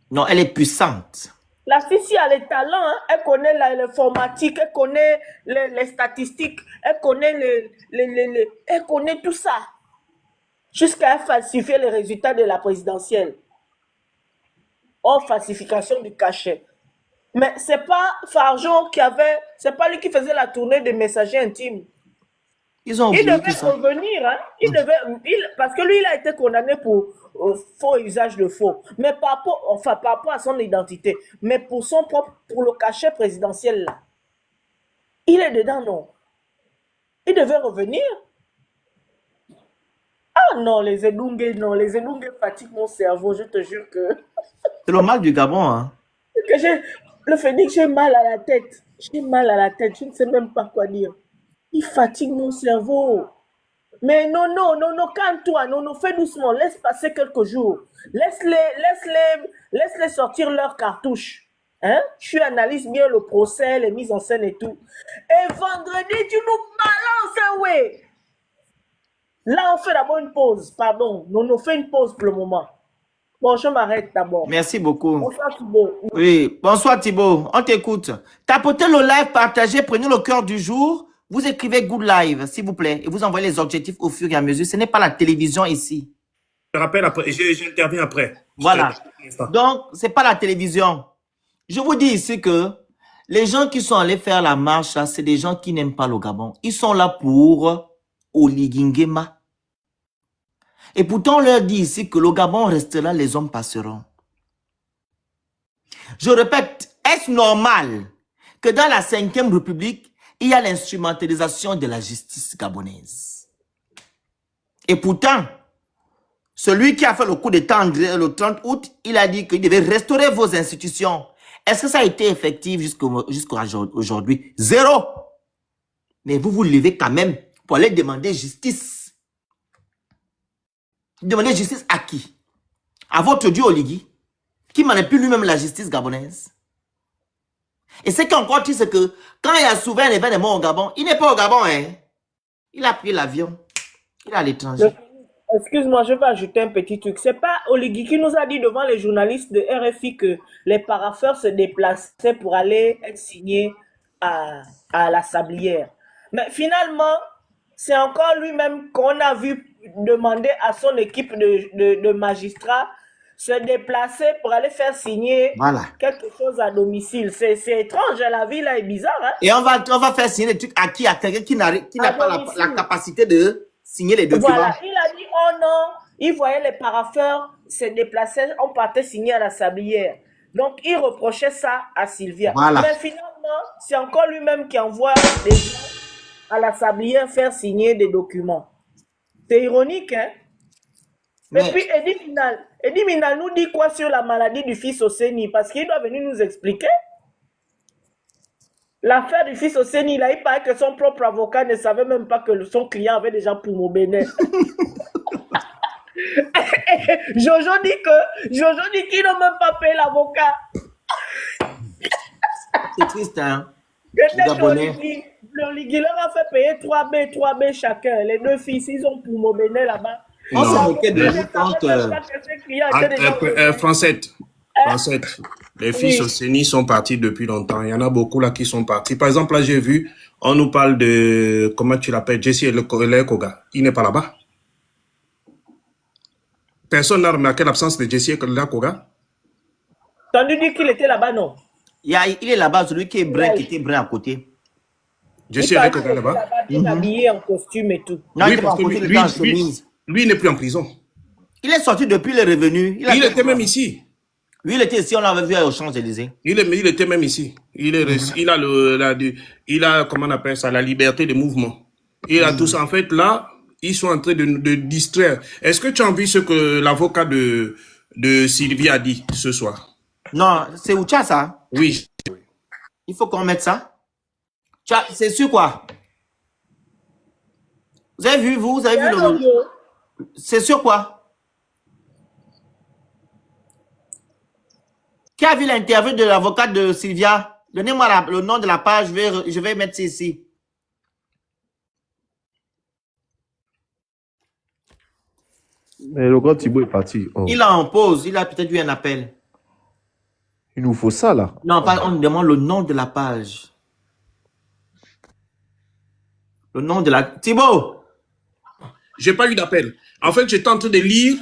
[SPEAKER 1] Non, elle est puissante.
[SPEAKER 6] La Sissi a les talents, hein? Elle connaît l'informatique, elle connaît les statistiques, elle connaît elle connaît tout ça. Jusqu'à falsifier les résultats de la présidentielle. En falsification du cachet. Mais c'est pas Farjon qui avait, c'est pas lui qui faisait la tournée des messagers intimes.
[SPEAKER 1] Ils ont
[SPEAKER 6] Il
[SPEAKER 1] oublié
[SPEAKER 6] devait
[SPEAKER 1] tout ça.
[SPEAKER 6] revenir, hein? Parce que lui, il a été condamné pour faux usage de faux. Mais par rapport à son identité. Mais pour le cachet présidentiel, là. Il est dedans, non? Il devait revenir. Ah non, les Edungue, non. Les Edungue fatiguent mon cerveau, je te jure que...
[SPEAKER 1] C'est le mal du Gabon, hein.
[SPEAKER 6] Le Phénix, j'ai mal à la tête. J'ai mal à la tête. Je ne sais même pas quoi dire. Il fatigue mon cerveau. Mais non, calme-toi. Non, fais doucement. Laisse passer quelques jours. Laisse-les sortir leurs cartouches. Hein? Tu analyses bien le procès, les mises en scène et tout. Et vendredi, tu nous balances, hein, ouais. Là, on fait d'abord une pause. Pardon. Non, fais une pause pour le moment. Bon, je m'arrête d'abord.
[SPEAKER 1] Merci beaucoup.
[SPEAKER 6] Bonsoir, Thibaut.
[SPEAKER 1] Oui, bonsoir Thibaut, on t'écoute. Tapotez le live, partagez, prenez le cœur du jour. Vous écrivez Good Live, s'il vous plaît, et vous envoyez les objectifs au fur et à mesure. Ce n'est pas la télévision ici.
[SPEAKER 7] Je rappelle après, j'interviens après.
[SPEAKER 1] Voilà. Donc, c'est pas la télévision. Je vous dis ici que les gens qui sont allés faire la marche, c'est des gens qui n'aiment pas le Gabon. Ils sont là pour Oligingema. Et pourtant, on leur dit ici que le Gabon restera, les hommes passeront. Je répète, est-ce normal que dans la 5e République, il y a l'instrumentalisation de la justice gabonaise? Et pourtant, celui qui a fait le coup d'État le 30 août, il a dit qu'il devait restaurer vos institutions. Est-ce que ça a été effectif jusqu'à aujourd'hui? Zéro. Mais vous vous levez quand même pour aller demander justice. Demandez justice à qui? À votre dieu Oligui, qui manipule lui-même la justice gabonaise. Et ce qui est encore triste, c'est que quand il a souvent un événement au Gabon, il n'est pas au Gabon, hein. Il a pris l'avion. Il est à l'étranger.
[SPEAKER 6] Excuse-moi, je vais ajouter un petit truc. C'est pas Oligui qui nous a dit devant les journalistes de RFI que les parapheurs se déplaçaient pour aller être signés à la Sablière. Mais finalement, c'est encore lui-même qu'on a vu demander à son équipe de magistrats se déplacer pour aller faire signer quelque chose à domicile. C'est étrange, la vie là est bizarre. Hein?
[SPEAKER 1] Et on va faire signer des trucs à qui? À quelqu'un qui n'a pas la capacité de signer les documents. Voilà,
[SPEAKER 6] il a dit oh non, il voyait les parapheurs se déplacer, on partait signer à la Sablière. Donc il reprochait ça à Sylvia.
[SPEAKER 1] Voilà.
[SPEAKER 6] Mais finalement, c'est encore lui-même qui envoie des gens à la Sablière faire signer des documents. C'est ironique, hein? Mais... Et puis, Eddie Minal nous dit quoi sur la maladie du fils Oseni? Parce qu'il doit venir nous expliquer. L'affaire du fils Oseni, il paraît que son propre avocat ne savait même pas que son client avait déjà Poumobéné. Jojo dit qu'il n'a même pas payé l'avocat.
[SPEAKER 1] C'est triste, hein?
[SPEAKER 6] Le leur a fait payer 3B chacun. Les deux fils, ils ont Poumobéné là-bas.
[SPEAKER 1] On s'en moquait de vous quand...
[SPEAKER 7] Français, les fils au CENI sont partis depuis longtemps. Il y en a beaucoup là qui sont partis. Par exemple, là, j'ai vu, on nous parle de, comment tu l'appelles, Jesse Lekoga. Il n'est pas là-bas. Personne n'a remarqué l'absence de Jesse Lekoga.
[SPEAKER 6] T'as dit qu'il était là-bas, non?
[SPEAKER 1] Il est là-bas, celui qui est brun, qui était brun à côté.
[SPEAKER 7] Jesse Lekoga là-bas.
[SPEAKER 6] Il est habillé en costume et tout.
[SPEAKER 1] Non, il est en côté,
[SPEAKER 7] lui, il n'est plus en prison.
[SPEAKER 1] Il est sorti depuis le revenu.
[SPEAKER 7] Il était même ici.
[SPEAKER 1] Oui, il était ici, on l'avait vu aux Champs-Élysées.
[SPEAKER 7] Il était même ici. Il a, comment on appelle ça, la liberté de mouvement. Il a tout ça. En fait, là, ils sont en train de distraire. Est-ce que tu as vu ce que l'avocat de Sylvie a dit ce soir?
[SPEAKER 1] Non, c'est Oucha, ça.
[SPEAKER 7] Oui.
[SPEAKER 1] Il faut qu'on mette ça. C'est sur quoi? Vous avez vu C'est sur quoi? Qui a vu l'interview de l'avocat de Sylvia? Donnez-moi le nom de la page, je vais mettre ça ici.
[SPEAKER 5] Mais le grand Thibaut est parti. Oh.
[SPEAKER 1] Il est en pause, il a peut-être eu un appel.
[SPEAKER 5] Il nous faut ça, là.
[SPEAKER 1] Non, on nous demande le nom de la page. Le nom de la... Thibaut!
[SPEAKER 7] J'ai pas eu d'appel. En fait, j'étais en train de lire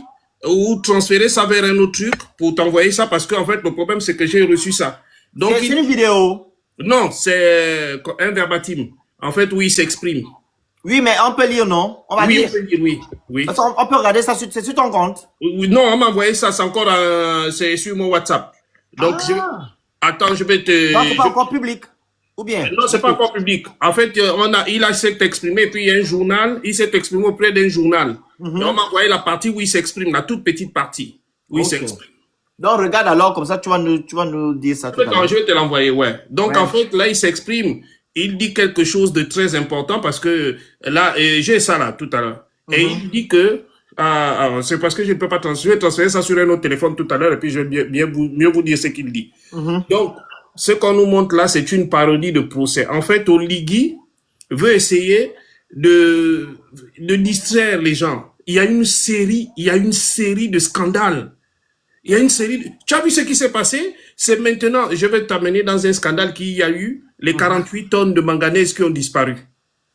[SPEAKER 7] ou transférer ça vers un autre truc pour t'envoyer ça parce que, en fait, le problème, c'est que j'ai reçu ça. Donc,
[SPEAKER 1] c'est une vidéo.
[SPEAKER 7] Non, c'est un verbatim. En fait, où il s'exprime.
[SPEAKER 1] Oui, mais on peut lire, non? On va lire.
[SPEAKER 7] On peut lire, oui.
[SPEAKER 1] Parce on peut regarder ça, c'est sur ton compte.
[SPEAKER 7] Oui, non, on m'a envoyé ça, c'est encore c'est sur mon WhatsApp. Donc, attends, je vais te...
[SPEAKER 1] Non, c'est pas encore public. Ou bien?
[SPEAKER 7] Non, c'est pas encore public. En fait, il s'est exprimé, puis il y a un journal, il s'est exprimé auprès d'un journal. Et on m'a envoyé la partie où il s'exprime, la toute petite partie où il s'exprime.
[SPEAKER 1] Donc, regarde alors, comme ça, tu vas nous dire ça.
[SPEAKER 7] Je vais te l'envoyer, ouais. Donc, en fait, là, il s'exprime. Il dit quelque chose de très important parce que là, j'ai ça là tout à l'heure. Et il dit que, c'est parce que je ne peux pas transférer, je vais transférer ça sur un autre téléphone tout à l'heure et puis je vais mieux vous dire ce qu'il dit. Donc, ce qu'on nous montre là, c'est une parodie de procès. En fait, Oligui veut essayer de distraire les gens. Il y a une série de scandales. Il y a une série. Tu as vu ce qui s'est passé? C'est maintenant, je vais t'amener dans un scandale qu'il y a eu, les 48 tonnes de manganèse qui ont disparu.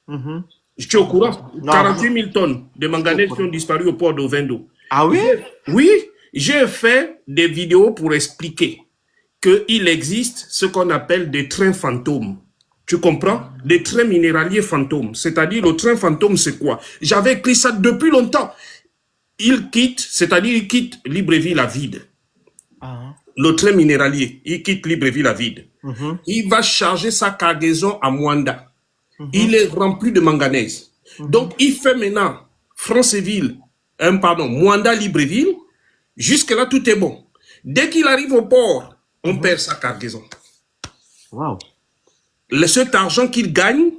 [SPEAKER 7] Je suis au courant. 48 000 tonnes de manganèse qui ont disparu au port d'Ovendo.
[SPEAKER 1] Ah oui?
[SPEAKER 7] Oui, j'ai fait des vidéos pour expliquer qu'il existe ce qu'on appelle des trains fantômes. Tu comprends? Des trains minéraliers fantômes. C'est-à-dire, le train fantôme, c'est quoi? J'avais écrit ça depuis longtemps. Il quitte Libreville à vide. Le train minéralier, il quitte Libreville à vide. Il va charger sa cargaison à Mwanda. Il est rempli de manganèse. Donc, il fait maintenant Franceville, Mwanda-Libreville. Jusque-là, tout est bon. Dès qu'il arrive au port, on perd sa cargaison.
[SPEAKER 1] Wow.
[SPEAKER 7] Cet argent qu'il gagne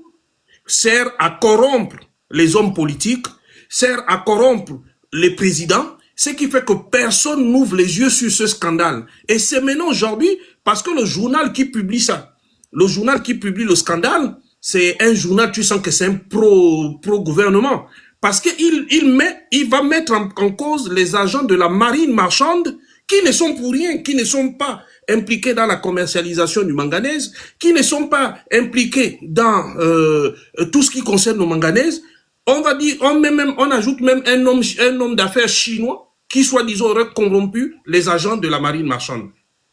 [SPEAKER 7] sert à corrompre les hommes politiques, sert à corrompre les présidents, ce qui fait que personne n'ouvre les yeux sur ce scandale. Et c'est maintenant aujourd'hui, parce que le journal qui publie ça, le journal qui publie le scandale, c'est un journal, tu sens que c'est un pro-gouvernement. Parce qu'il va mettre en cause les agents de la marine marchande qui ne sont pour rien, qui ne sont pas impliqués dans la commercialisation du manganèse, qui ne sont pas impliqués dans tout ce qui concerne le manganèse. On va dire, on ajoute même un homme d'affaires chinois qui, soi-disant, aurait corrompu les agents de la marine marchande.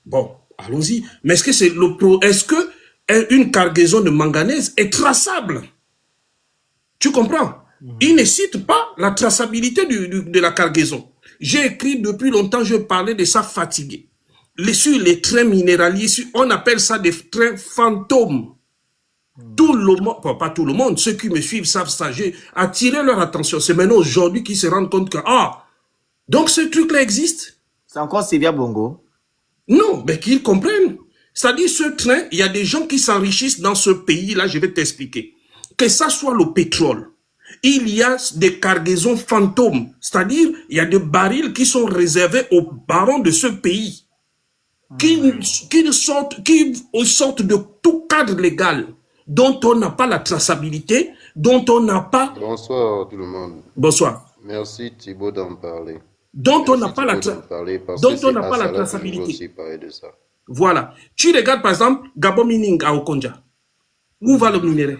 [SPEAKER 7] Bon, allons-y. Mais est-ce que une cargaison de manganèse est traçable? Tu comprends? Il ne cite pas la traçabilité de la cargaison. J'ai écrit depuis longtemps, je parlais de ça fatigué. Sur les trains minéraliers, on appelle ça des trains fantômes. Tout le monde, pas tout le monde, ceux qui me suivent savent ça. J'ai attiré leur attention. C'est maintenant aujourd'hui qu'ils se rendent compte que, donc ce truc-là existe.
[SPEAKER 1] C'est encore Sylvia Bongo?
[SPEAKER 7] Non, mais qu'ils comprennent. C'est-à-dire, ce train, il y a des gens qui s'enrichissent dans ce pays-là, je vais t'expliquer. Que ça soit le pétrole, il y a des cargaisons fantômes. C'est-à-dire, il y a des barils qui sont réservés aux barons de ce pays. Qui sortent de tout cadre légal, dont on n'a pas la traçabilité, dont on n'a pas...
[SPEAKER 8] Bonsoir tout le monde.
[SPEAKER 7] Bonsoir.
[SPEAKER 8] Merci Thibaut d'en parler.
[SPEAKER 7] Dont on n'a pas la traçabilité. Voilà. Tu regardes par exemple Gabon Mining à Okonja. Où va le minerai?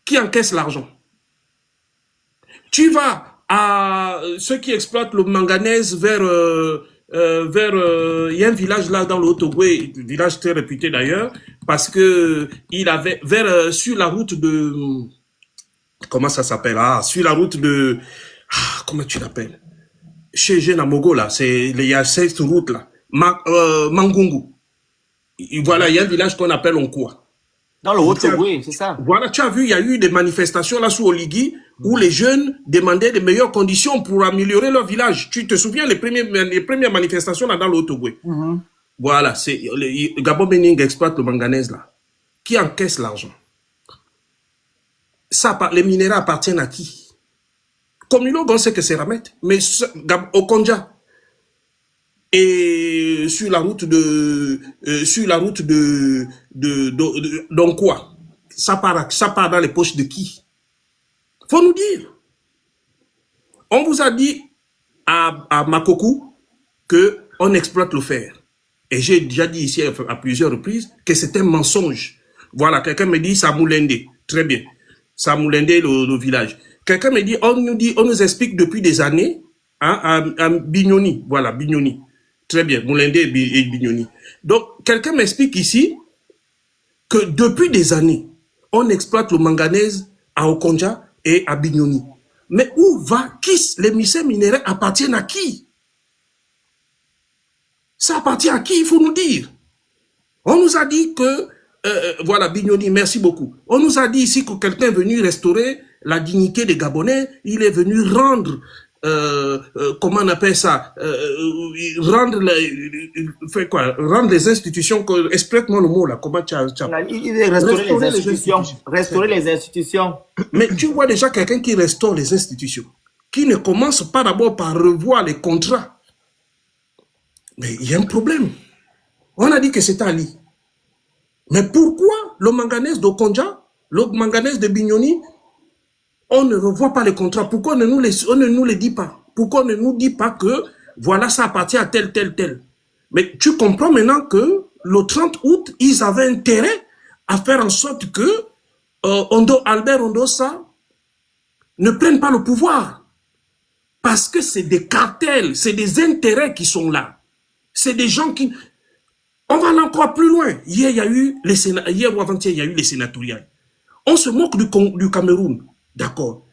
[SPEAKER 7] Qui encaisse l'argent? Tu vas à ceux qui exploitent le manganèse vers... il y a un village là dans le Haut-Ogoué, un village très réputé d'ailleurs, parce que il avait sur la route de comment ça s'appelle, sur la route de comment tu l'appelles, chez Genamogo là, il y a cette route là, Mangungu. Voilà, il y a un village qu'on appelle Onkoa.
[SPEAKER 1] Dans le Haut-Togo, c'est ça.
[SPEAKER 7] Voilà, tu as vu, il y a eu des manifestations là sous Oligui où les jeunes demandaient de meilleures conditions pour améliorer leur village. Tu te souviens les premières manifestations là dans le Haut-Togo. Voilà, c'est Gabo Bening exploite le manganèse là. Qui encaisse l'argent? Les minéraux appartiennent à qui? Comme on sait que c'est Ramet, mais au Konja et sur la route donc quoi? Ça part dans les poches de qui? Faut nous dire. On vous a dit à Makokou que on exploite le fer. Et j'ai déjà dit ici à plusieurs reprises que c'est un mensonge. Voilà, quelqu'un me dit Samoulende. Très bien. Samoulende, le village. Quelqu'un me dit, on nous explique depuis des années, hein, à Bignoni. Voilà, Bignoni. Très bien, Moulende et Bignoni. Donc, quelqu'un m'explique ici que depuis des années, on exploite le manganèse à Okonja et à Bignoni. Mais où va qui? Les minéraux appartiennent à qui? Ça appartient à qui? Il faut nous dire. On nous a dit que, voilà, Bignoni, merci beaucoup. On nous a dit ici que quelqu'un est venu restaurer la dignité des Gabonais. Il est venu rendre, comment on appelle ça, rendre les institutions, explique-moi le mot là, comment tu as...
[SPEAKER 1] Il est restaurer les institutions. Restaurer les institutions.
[SPEAKER 7] Mais tu vois déjà quelqu'un qui restaure les institutions, qui ne commence pas d'abord par revoir les contrats. Mais il y a un problème. On a dit que c'était Ali. Mais pourquoi le manganèse d'Okonja, le manganèse de Bignoni, on ne revoit pas les contrats? Pourquoi on ne nous les dit pas? Pourquoi on ne nous dit pas que voilà, ça appartient à tel. Mais tu comprends maintenant que le 30 août, ils avaient intérêt à faire en sorte que Albert Ondossa ne prenne pas le pouvoir. Parce que c'est des cartels, c'est des intérêts qui sont là. C'est des gens qui... On va aller encore plus loin. Hier, il y a eu les hier ou avant-hier, il y a eu les sénatoriales. On se moque du Cameroun. D'accord.